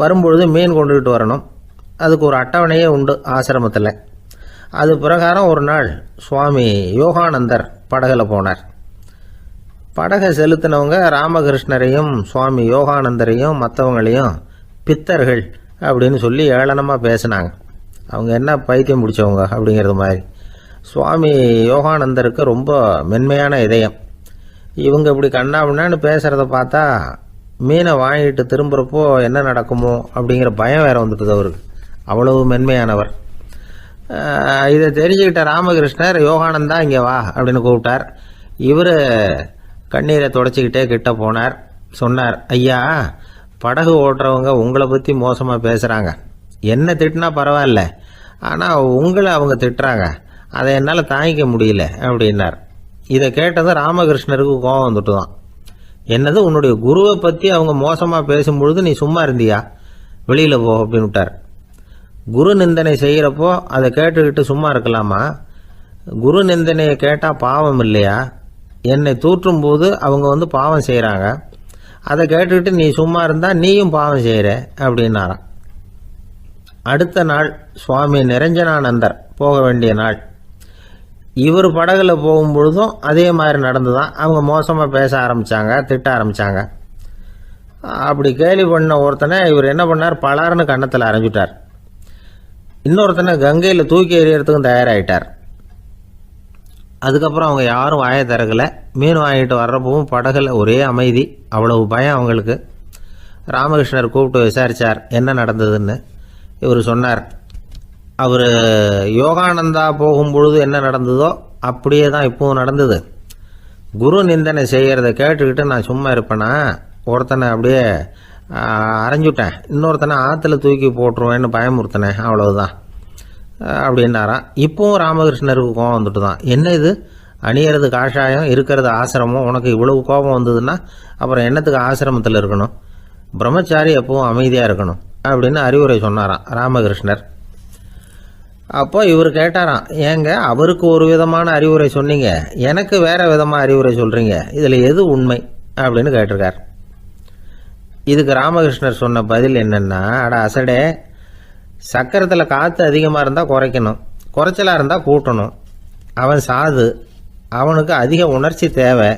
வரும்பொழுது மீன் கொண்டுகிட்டு வரணும். அதுக்கு ஒரு அட்டவணையே உண்டு ஆசிரமத்தில். அது பிரகாரம் ஒரு நாள் சுவாமி யோகானந்தர் படகில் போனார். படகை செலுத்தினவங்க ராமகிருஷ்ணரையும் சுவாமி யோகானந்தரையும் மற்றவங்களையும் பித்தர்கள் அப்படின்னு சொல்லி ஏளனமாக பேசினாங்க. அவங்க என்ன பைத்தியம் பிடிச்சவங்க அப்படிங்கிறது மாதிரி. சுவாமி யோகானந்தருக்கு ரொம்ப மென்மையான இதயம். இவங்க இப்படி கண்ணாபின்னான்னு பேசுகிறத பார்த்தா மீனை வாங்கிட்டு திரும்புகிறப்போ என்ன நடக்குமோ அப்படிங்கிற பயம் வேறு வந்துட்டுது அவருக்கு. அவ்வளவு மென்மையானவர். இதை தெரிஞ்சுக்கிட்ட ராமகிருஷ்ணர், யோகானந்தா இங்கே வா அப்படின்னு கூப்பிட்டார். இவர் கண்ணீரை தொடச்சிக்கிட்டே கிட்ட போனார். சொன்னார், ஐயா, படகு ஓட்டுறவங்க உங்களை பற்றி மோசமாக பேசுகிறாங்க. என்ன திட்டினா பரவாயில்ல, ஆனால் உங்களை அவங்க திட்டுறாங்க, அதை என்னால் தாங்கிக்க முடியல அப்படின்னார். இதை கேட்டதும் ராமகிருஷ்ணருக்கு கோபம் வந்துட்டு தான். என்னது, உன்னுடைய குருவை பற்றி அவங்க மோசமாக பேசும்பொழுது நீ சும்மா இருந்தியா, வெளியில் போ அப்படின்னு விட்டார். குரு நிந்தனை செய்கிறப்போ அதை கேட்டுக்கிட்டு சும்மா இருக்கலாமா? குரு நிந்தனையை கேட்டால் பாவம் இல்லையா? என்னை தூற்றும் போது அவங்க வந்து பாவம் செய்கிறாங்க, அதை கேட்டுக்கிட்டு நீ சும்மா இருந்தால் நீயும் பாவம் செய்கிற அப்படின்னாராம். அடுத்த நாள் சுவாமி நிரஞ்சனானந்தர் போக வேண்டிய நாள். இவர் படகுல போகும்பொழுதும் அதே மாதிரி நடந்துதான். அவங்க மோசமாக பேச ஆரம்பித்தாங்க, திட்ட ஆரம்பித்தாங்க. அப்படி கேலி பண்ண ஒருத்தனை இவர் என்ன பண்ணார், பலார்னு கன்னத்தில் அரைஞ்சிட்டார். இன்னொருத்தனை கங்கையில் தூக்கி எறியறதுக்கும் தயாராகிட்டார். அதுக்கப்புறம் அவங்க யாரும் வாயை திறக்கலை. மீன் வாங்கிட்டு வர்றப்பவும் படகுல ஒரே அமைதி, அவ்வளவு பயம் அவங்களுக்கு. ராமகிருஷ்ணர் கூப்பிட்டு விசாரித்தார் என்ன நடந்ததுன்னு. இவர் சொன்னார், அவர் யோகானந்தா போகும்பொழுது என்ன நடந்ததோ அப்படியே தான் இப்பவும் நடந்தது. குரு நிந்தனை செய்கிறத கேட்டுக்கிட்டு நான் சும்மா இருப்பேனா, ஒருத்தனை அப்படியே அரைஞ்சுட்டேன், இன்னொருத்தனை ஆற்றுல தூக்கி போட்டுருவேன்னு பயமுறுத்தினேன், அவ்வளவுதான் அப்படின்னாராம். இப்பவும் ராமகிருஷ்ணருக்கு கோபம் வந்துட்டு தான். என்ன இது, அணியறது காஷாயம், இருக்கிறது ஆசிரமம், உனக்கு இவ்வளவு கோபம் வந்ததுன்னா அப்புறம் என்னத்துக்கு ஆசிரமத்தில் இருக்கணும், பிரம்மச்சாரி எப்பவும் அமைதியாக இருக்கணும் அப்படின்னு அறிவுரை சொன்னாராம் ராமகிருஷ்ணர். அப்போ இவர் கேட்டாராம், ஏங்க அவருக்கு ஒரு விதமான அறிவுரை சொன்னீங்க, எனக்கு வேற விதமாக அறிவுரை சொல்கிறீங்க, இதில் எது உண்மை அப்படின்னு கேட்டிருக்கார். இதுக்கு ராமகிருஷ்ணர் சொன்ன பதில் என்னென்னா, அட அசடே, சக்கரத்தில் காற்று அதிகமாக இருந்தால் குறைக்கணும், குறைச்சலாக இருந்தால் கூட்டணும். அவன் சாது, அவனுக்கு அதிக உணர்ச்சி தேவை,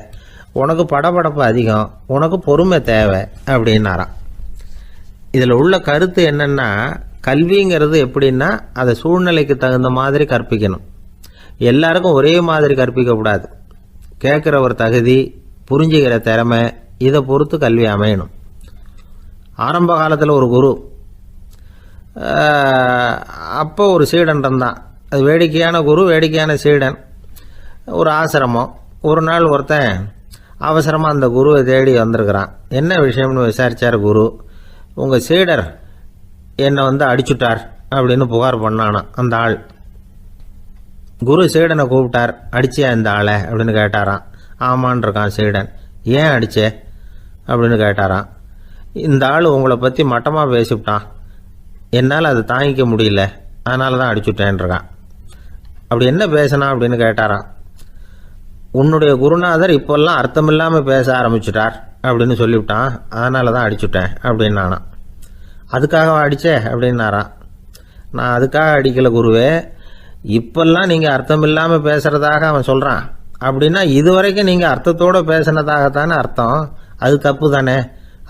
உனக்கு படபடப்பு அதிகம், உனக்கு பொறுமை தேவை அப்படின்னாராம். இதில் உள்ள கருத்து என்னென்னா, கல்விங்கிறது எப்படின்னா அதை சூழ்நிலைக்கு தகுந்த மாதிரி கற்பிக்கணும். எல்லாருக்கும் ஒரே மாதிரி கற்பிக்கக்கூடாது. கேட்குற ஒரு தகுதி, புரிஞ்சுக்கிற திறமை, இதை பொறுத்து கல்வி அமையணும். ஆரம்ப காலத்தில் ஒரு குரு, அப்போ ஒரு சீடன் இருந்தான். அது வேடிக்கையான குரு, வேடிக்கையான சீடன். ஒரு ஆசிரமம். ஒரு நாள் ஒருத்தன் அவசரமாக அந்த குருவை தேடி வந்திருக்கிறான். என்ன விஷயம்னு விசாரித்தார் குரு. உங்கள் சீடர் என்னை வந்து அடிச்சுட்டார் அப்படின்னு புகார் பண்ணானான் அந்த ஆள். குரு சீடனை கூப்பிட்டார். அடிச்சியா இந்த ஆளை அப்படின்னு கேட்டாராம். ஆமான் இருக்கான் சீடன். ஏன் அடிச்சே அப்படின்னு கேட்டாராம். இந்த ஆள் உங்களை பற்றி மட்டமாக பேசிவிட்டான், என்னால் அதை தாங்கிக்க முடியல, அதனால தான் அடிச்சுட்டேன்ருக்கான். அப்படி என்ன பேசினா அப்படின்னு கேட்டாராம். உன்னுடைய குருநாதர் இப்போல்லாம் அர்த்தமில்லாமல் பேச ஆரம்பிச்சுட்டார் அப்படின்னு சொல்லிவிட்டான், அதனால தான் அடிச்சுட்டேன் அப்படின்னு நானாம். அதுக்காக அடித்தே அப்படின்னாராம். நான் அதுக்காக அடிக்கலை குருவே, இப்பெல்லாம் நீங்கள் அர்த்தமில்லாமல் பேசுகிறதாக அவன் சொல்கிறான், அப்படின்னா இதுவரைக்கும் நீங்கள் அர்த்தத்தோடு பேசினதாகத்தானே அர்த்தம், அது தப்பு தானே,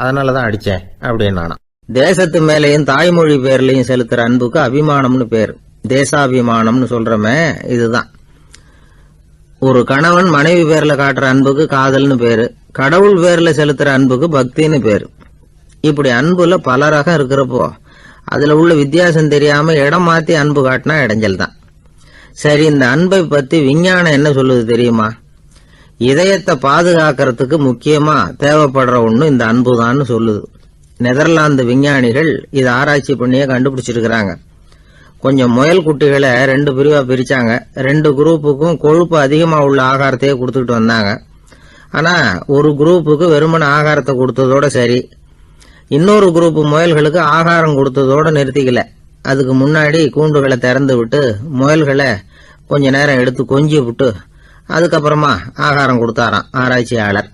அதனால தான் அடித்தேன் அப்படின்னு நானாம். தேசத்து மேலேயும் தாய்மொழி பேர்லையும் செலுத்துற அன்புக்கு அபிமானம்னு பேர். தேசாபிமானம்னு சொல்றமே இதுதான். ஒரு கணவன் மனைவி பேர்ல காட்டுற அன்புக்கு காதல்னு பேரு, கடவுள் பேர்ல செலுத்துற அன்புக்கு பக்தின்னு பேரு. இப்படி அன்புல பல ரகம் இருக்கிறப்போ அதுல உள்ள வித்தியாசம் தெரியாம இடம் மாத்தி அன்பு காட்டினா இடைஞ்சல் தான். சரி, இந்த அன்பை பத்தி விஞ்ஞானம் என்ன சொல்லுது தெரியுமா? இதயத்தை பாதுகாக்கிறதுக்கு முக்கியமா தேவைப்படுற ஒண்ணு இந்த அன்புதான்னு சொல்லுது. நெதர்லாந்து விஞ்ஞானிகள் இதை ஆராய்ச்சி பண்ணியே கண்டுபிடிச்சிருக்கிறாங்க. கொஞ்சம் முயல் குட்டிகளை 2 பிரிவா பிரிச்சாங்க. 2 குரூப்புக்கும் கொழுப்பு அதிகமா உள்ள ஆகாரத்தையே கொடுத்துக்கிட்டு வந்தாங்க. ஆனா ஒரு குரூப்புக்கு வெறுமன ஆகாரத்தை கொடுத்ததோட சரி, இன்னொரு குரூப் முயல்களுக்கு ஆகாரம் கொடுத்ததோட நிறுத்திக்கல. அதுக்கு முன்னாடி கூண்டுகளை திறந்து விட்டு முயல்களை கொஞ்ச நேரம் எடுத்து கொஞ்சி விட்டு அதுக்கப்புறமா ஆகாரம் கொடுத்தாராம் ஆராய்ச்சியாளர்.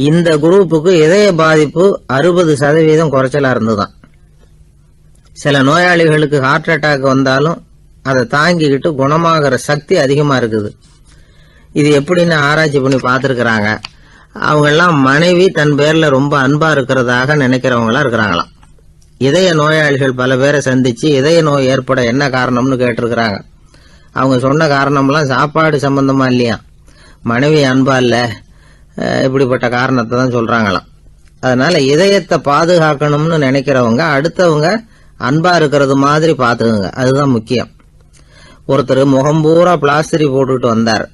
இந்த குரூப்புக்கு இதய பாதிப்பு 60% குறைச்சலா இருந்துதான். சில நோயாளிகளுக்கு ஹார்ட் அட்டாக் வந்தாலும் அதை தாங்கிக்கிட்டு குணமாகிற சக்தி அதிகமா இருக்குது. இது எப்படின்னு ஆராய்ச்சி பண்ணி பார்த்துருக்கிறாங்க. அவங்கெல்லாம் மனைவி தன் பேர்ல ரொம்ப அன்பா இருக்கிறதாக நினைக்கிறவங்களா இருக்கிறாங்களாம். இதய நோயாளிகள் பல பேரை சந்திச்சு இதய நோய் ஏற்பட என்ன காரணம்னு கேட்டிருக்கிறாங்க. அவங்க சொன்ன காரணம்லாம் சாப்பாடு சம்பந்தமா இல்லையா, மனைவி அன்பா இல்ல, இப்படிப்பட்ட காரணத்தை தான் சொல்றாங்களாம். அதனால இதயத்தை பாதுகாக்கணும்னு நினைக்கிறவங்க அடுத்தவங்க அன்பா இருக்கிறது மாதிரி பாத்துக்குங்க, அதுதான் முக்கியம். ஒருத்தர் முகம் பூரா பிளாஸ்டரி போட்டுட்டு வந்தார்,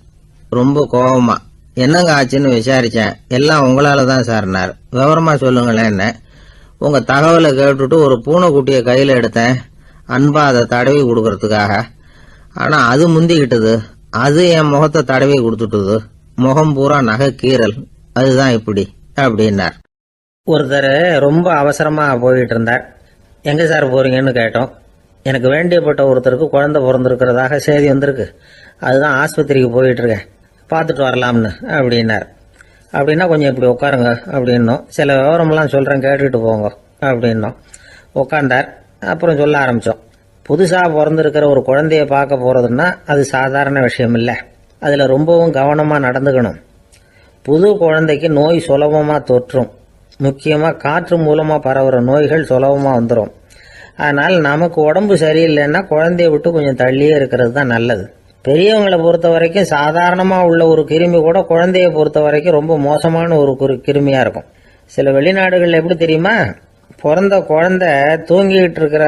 ரொம்ப கோபமா. என்னங்க ஆச்சுன்னு விசாரிச்சேன். எல்லாம் உங்களால தான் சார்னார். விவரமா சொல்லுங்களேன். என்ன உங்க தகவலை கேட்டுட்டு ஒரு பூனைக்குட்டியை கையில எடுத்தேன், அன்பா அதை தடவி கொடுக்கறதுக்காக. ஆனா அது முந்திக்கிட்டது, அது என் முகத்தை தடவி கொடுத்துட்டுது, முகம் பூரா நகை கீறல், அதுதான் இப்படி அப்படின்னார். ஒருத்தர் ரொம்ப அவசரமா போயிட்டு இருந்தார். எங்க சார் போறீங்கன்னு கேட்டோம். எனக்கு வேண்டியப்பட்ட ஒருத்தருக்கு குழந்தை பிறந்திருக்கிறதாக செய்தி வந்திருக்கு, அதுதான் ஆஸ்பத்திரிக்கு போயிட்டு இருக்கேன், பார்த்துட்டு வரலாம்னு அப்படின்னார். அப்படின்னா கொஞ்சம் இப்படி உட்காருங்க அப்படின்னோம். சில விவரமெல்லாம் சொல்கிறேன் கேட்டுக்கிட்டு போங்க அப்படின்னோம். உட்காந்தார். அப்புறம் சொல்ல ஆரம்பித்தோம். புதுசாக பிறந்திருக்கிற ஒரு குழந்தைய பார்க்க போகிறதுன்னா அது சாதாரண விஷயம் இல்லை. அதில் ரொம்பவும் கவனமாக நடந்துக்கணும். புது குழந்தைக்கு நோய் சுலபமாக தொற்றும். முக்கியமாக காற்று மூலமாக பரவுகிற நோய்கள் சுலபமாக வந்துடும். அதனால் நமக்கு உடம்பு சரியில்லைன்னா குழந்தைய விட்டு கொஞ்சம் தள்ளியே இருக்கிறது தான் நல்லது. பெரியவங்களை பொறுத்த வரைக்கும் சாதாரணமாக உள்ள ஒரு கிருமி கூட குழந்தைய பொறுத்த வரைக்கும் ரொம்ப மோசமான ஒரு கிருமியாக இருக்கும். சில வெளிநாடுகளில் எப்படி தெரியுமா, பிறந்த குழந்தை தூங்கிக்கிட்டு இருக்கிற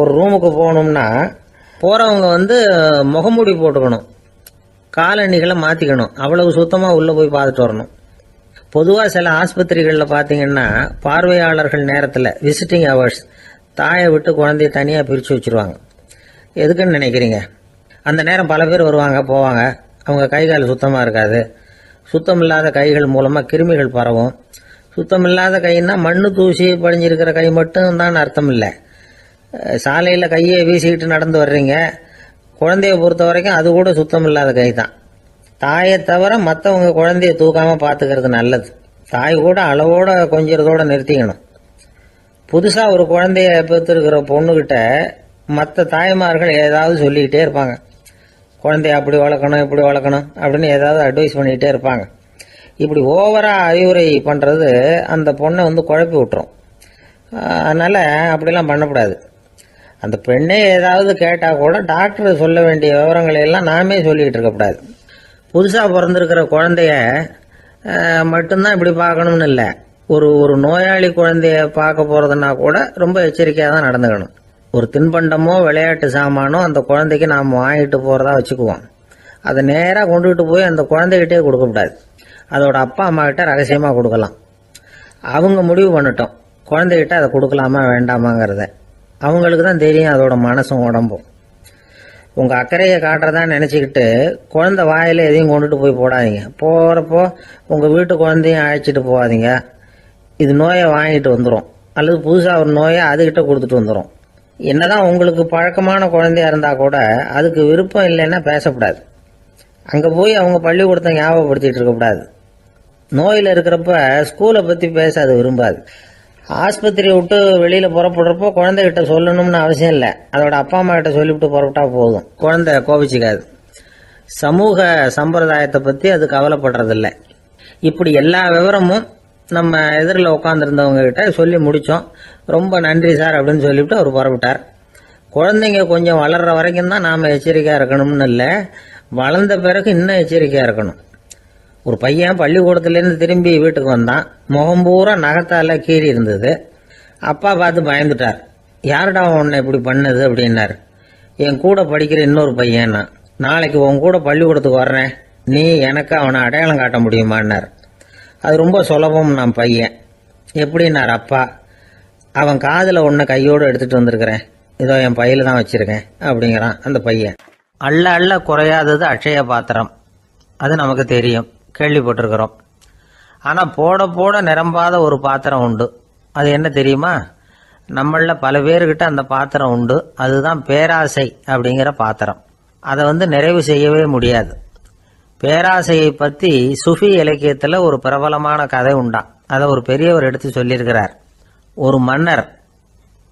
ஒரு ரூமுக்கு போகணும்னா போகிறவங்க முகமூடி போட்டுக்கணும், காலணிகளை மாற்றிக்கணும், அவ்வளவு சுத்தமாக உள்ளே போய் பார்த்துட்டு வரணும். பொதுவாக சில ஆஸ்பத்திரிகளில் பார்த்தீங்கன்னா பார்வையாளர்கள் நேரத்தில் விசிட்டிங் ஹவர்ஸ் தாயை விட்டு குழந்தைய தனியாக பிரித்து வச்சுருவாங்க. எதுக்குன்னு நினைக்கிறீங்க? அந்த நேரம் பல பேர் வருவாங்க போவாங்க. அவங்க கை கால் சுத்தமாக இருக்காது. சுத்தம் இல்லாத கைகள் மூலமாக கிருமிகள் பரவும். சுத்தம் இல்லாத கைன்னா மண்ணு தூசி படிஞ்சிருக்கிற கை மட்டும் தான் அர்த்தம் இல்லை. சாலையில் கையை வீசிக்கிட்டு நடந்து வர்றீங்க, குழந்தைய பொறுத்த வரைக்கும் அது கூட சுத்தம் இல்லாத கை தான். தாயை தவிர மற்றவங்க குழந்தைய தூக்காமல் பார்த்துக்கிறது நல்லது. தாய் கூட அளவோட கொஞ்சிறதோட நிறுத்திக்கணும். புதுசாக ஒரு குழந்தைய பெற்றிருக்கிற பொண்ணுகிட்ட மற்ற தாய்மார்கள் ஏதாவது சொல்லிக்கிட்டே இருப்பாங்க. குழந்தைய அப்படி வளர்க்கணும் இப்படி வளர்க்கணும் அப்படின்னு ஏதாவது அட்வைஸ் பண்ணிக்கிட்டே இருப்பாங்க. இப்படி ஓவராக அறிவுரை பண்ணுறது அந்த பொண்ணை குழப்பி விட்டுரும். அதனால் அப்படிலாம் பண்ணக்கூடாது. அந்த பெண்ணே ஏதாவது கேட்டால் கூட டாக்டர் சொல்ல வேண்டிய விவரங்களை எல்லாம் நாமே சொல்லிக்கிட்டு இருக்கக்கூடாது. புதுசாக பிறந்திருக்கிற குழந்தைய மட்டும்தான் இப்படி பார்க்கணும்னு இல்லை. ஒரு நோயாளி குழந்தைய பார்க்க போகிறதுனா கூட ரொம்ப எச்சரிக்கையாக தான் நடந்துக்கணும். ஒரு தின்பண்டமோ விளையாட்டு சாமானோ அந்த குழந்தைக்கு நாம் வாங்கிட்டு போகிறதா வச்சுக்குவோம். அதை நேராக கொண்டுகிட்டு போய் அந்த குழந்தைகிட்டே கொடுக்கக்கூடாது. அதோட அப்பா அம்மா கிட்ட ரகசியமாக கொடுக்கலாம். அவங்க முடிவு பண்ணட்டும் குழந்தைகிட்ட அதை கொடுக்கலாமா வேண்டாமாங்கிறத. அவங்களுக்கு தான் தெரியும் அதோட மனசும் உடம்பும். உங்கள் அக்கறையை காட்டுறதா நினச்சிக்கிட்டு குழந்தை வாயில் எதையும் கொண்டுட்டு போய் போடாதீங்க. போகிறப்போ உங்கள் வீட்டு குழந்தையும் அழைச்சிட்டு போகாதீங்க. இது நோயை வாங்கிட்டு வந்துடும், அல்லது புதுசாக ஒரு நோயை அதுகிட்ட கொடுத்துட்டு வந்துடும். என்னதான் உங்களுக்கு பழக்கமான குழந்தையா இருந்தால் கூட அதுக்கு விருப்பம் இல்லைன்னா பேசக்கூடாது. அங்கே போய் அவங்க பள்ளிக்கூடத்தை ஞாபகப்படுத்திட்டு இருக்கக்கூடாது. நோயில் இருக்கிறப்ப ஸ்கூலை பற்றி பேச அது விரும்பாது. ஆஸ்பத்திரியை விட்டு வெளியில் புறப்படுறப்போ குழந்தைகிட்ட சொல்லணும்னு அவசியம் இல்லை. அதோட அப்பா அம்மா கிட்ட சொல்லிவிட்டு புறப்பட்டா போதும். குழந்தை கோபிச்சிக்காது. சமூக சம்பிரதாயத்தை பற்றி அது கவலைப்படுறதில்லை. இப்படி எல்லா விவரமும் நம்ம எதிரில் உட்காந்துருந்தவங்க கிட்ட சொல்லி முடித்தோம். ரொம்ப நன்றி சார் அப்படின்னு சொல்லிவிட்டு அவர் புறப்பட்டார். குழந்தைங்க கொஞ்சம் வளர்கிற வரைக்கும் தான் நாம் எச்சரிக்கையாக இருக்கணும்னு இல்லை, வளர்ந்த பிறகு இன்னும் எச்சரிக்கையாக இருக்கணும். ஒரு பையன் பள்ளிக்கூடத்துலேருந்து திரும்பி வீட்டுக்கு வந்தான். முகம் பூரா நகத்தால் கீறி இருந்தது. அப்பா பார்த்து பயந்துட்டார். யாருடா உன்னை இப்படி பண்ணது அப்படின்னாரு. என் கூட படிக்கிற இன்னொரு பையன். நாளைக்கு உன் கூட பள்ளிக்கூடத்துக்கு வர்றேன், நீ எனக்கு அவனை அடையாளம் காட்ட முடியுமான்னார். அது ரொம்ப சுலபம் நான் பையன். எப்படின்னார் அப்பா. அவன் காதில் ஒன்றை கையோடு எடுத்துகிட்டு வந்திருக்கிறேன், இதோ என் பையில தான் வச்சுருக்கேன் அப்படிங்கிறான் அந்த பையன். அள்ள அள்ள குறையாதது அட்சய பாத்திரம், அது நமக்கு தெரியும், கேள்விப்பட்டிருக்கிறோம். ஆனால் போட போட நிரம்பாத ஒரு பாத்திரம் உண்டு. அது என்ன தெரியுமா? நம்மளில் பல பேர்கிட்ட அந்த பாத்திரம் உண்டு. அதுதான் பேராசை அப்படிங்கிற பாத்திரம். அதை நிறைவு செய்யவே முடியாது. பேராசையை பற்றி சுஃபி இலக்கியத்தில் ஒரு பிரபலமான கதை உண்டாம். அதை ஒரு பெரியவர் எடுத்து சொல்லியிருக்கிறார். ஒரு மன்னர்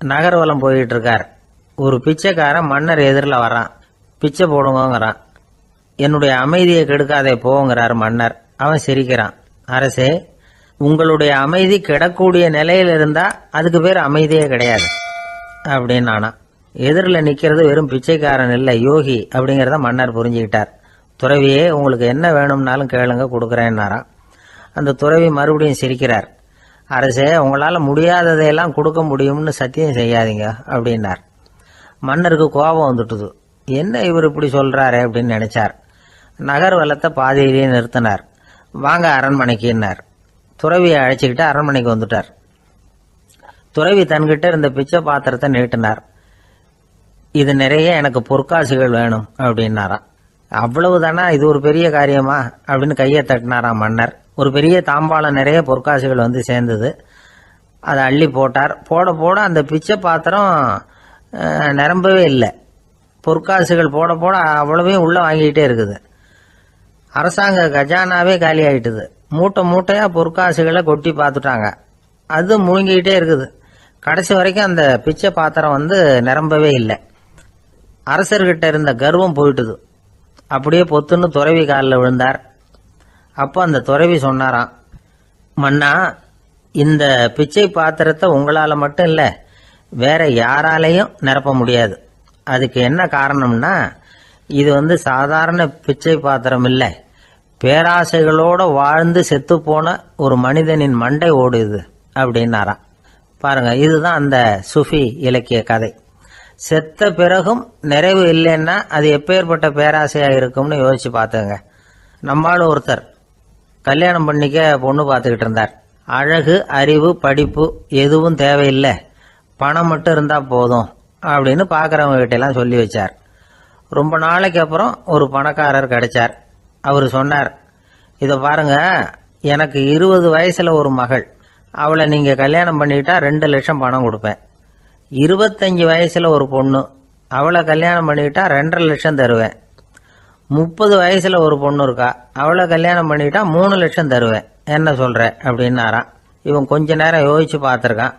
நகர்வலம் போயிட்டு இருக்கார். ஒரு பிச்சைக்காரன் மன்னர் எதிரில் வரான். பிச்சை போடுங்கிறான். என்னுடைய அமைதியை கெடுக்காதே போங்கிறார் மன்னர். அவன் சிரிக்கிறான். அரசே, உங்களுடைய அமைதி கெடக்கூடிய நிலையில் இருந்தால் அதுக்கு பேர் அமைதியே கிடையாது அப்படின்னு நானா. எதிரில் நிற்கிறது வெறும் பிச்சைக்காரன் இல்லை, யோகி அப்படிங்கிறத மன்னர் புரிஞ்சுக்கிட்டார். துறவியே, உங்களுக்கு என்ன வேணும்னாலும் கேளுங்க, கொடுக்குறேன்னாராம். அந்த துறவி மறுபடியும் சிரிக்கிறார். அரசே, உங்களால் முடியாததையெல்லாம் கொடுக்க முடியும்னு சத்தியம் செய்யாதீங்க அப்படின்னார். மன்னருக்கு கோபம் வந்துட்டுது. என்ன இவர் இப்படி சொல்கிறாரு அப்படின்னு நினைச்சார். நகர்வலத்தை பாதியிலேயே நிறுத்தினார். வாங்க அரண்மனைக்குன்னார். துறவியை அழைச்சிக்கிட்டு அரண்மனைக்கு வந்துட்டார். துறவி தன்கிட்ட இருந்த பிச்சை பாத்திரத்தை நீட்டினார். இது நிறைய எனக்கு பொற்காசுகள் வேணும் அப்படின்னாராம். அவ்வளவுதானா, இது ஒரு பெரிய காரியமா அப்படின்னு கையை தட்டினாராம் மன்னர். ஒரு பெரிய தாம்பாளம் நிறைய பொற்காசுகள் சேர்ந்தது. அதை அள்ளி போட்டார். போட போட அந்த பிச்சை பாத்திரம் நிரம்பவே இல்லை. பொற்காசுகள் போட போட அவ்வளவையும் உள்ளே வாங்கிக்கிட்டே இருக்குது. அரசாங்க கஜானாவே காலி ஆயிட்டுது. மூட்டை மூட்டையா பொற்காசுகளை கொட்டி பார்த்துட்டாங்க. அது முழுங்கிக்கிட்டே இருக்குது. கடைசி வரைக்கும் அந்த பிச்சை பாத்திரம் நிரம்பவே இல்லை. அரசர்கிட்ட இருந்த கர்வம் போயிட்டுது. அப்படியே பொத்துன்னு துறவி காலில் விழுந்தார். அப்போ அந்த துறவி சொன்னாராம், மன்னா, இந்த பிச்சை பாத்திரத்தை உங்களால மட்டும் இல்லை, வேற யாராலையும் நிரப்ப முடியாது. அதுக்கு என்ன காரணம்னா, இது சாதாரண பிச்சை பாத்திரம் இல்லை, பேராசைகளோட வாழ்ந்து செத்து போன ஒரு மனிதனின் மண்டை ஓடுது அப்படின்னாராம். பாருங்க, இதுதான் அந்த சுஃபி இலக்கிய கதை. செத்த பிறகும் நிறைவு இல்லைன்னா அது எப்பேற்பட்ட பேராசையா இருக்கும்னு யோசிச்சு பார்த்துங்க. நம்மளும் ஒருத்தர் கல்யாணம் பண்ணிக்க பொண்ணு பார்த்துக்கிட்டு இருந்தார். அழகு, அறிவு, படிப்பு எதுவும் தேவையில்லை, பணம் மட்டும் இருந்தா போதும் அப்படின்னு பார்க்குறவங்க கிட்ட எல்லாம் சொல்லி வச்சார். ரொம்ப நாளைக்கு அப்புறம் ஒரு பணக்காரர் கிடைச்சார். அவர் சொன்னார், இதை பாருங்க, எனக்கு 20 வயசுல ஒரு மகள், அவளை நீங்க கல்யாணம் பண்ணிக்கிட்டா 2 லட்சம் பணம் கொடுப்பேன். 25 வயசுல ஒரு பொண்ணு, அவளை கல்யாணம் பண்ணிக்கிட்டா 2.5 லட்சம் தருவேன். 30 வயசுல ஒரு பொண்ணு இருக்கா, அவளை கல்யாணம் பண்ணிக்கிட்டா 3 லட்சம் தருவேன். என்ன சொல்ற அப்படின்னாராம். இவன் கொஞ்ச நேரம் யோசிச்சு பார்த்துருக்கான்.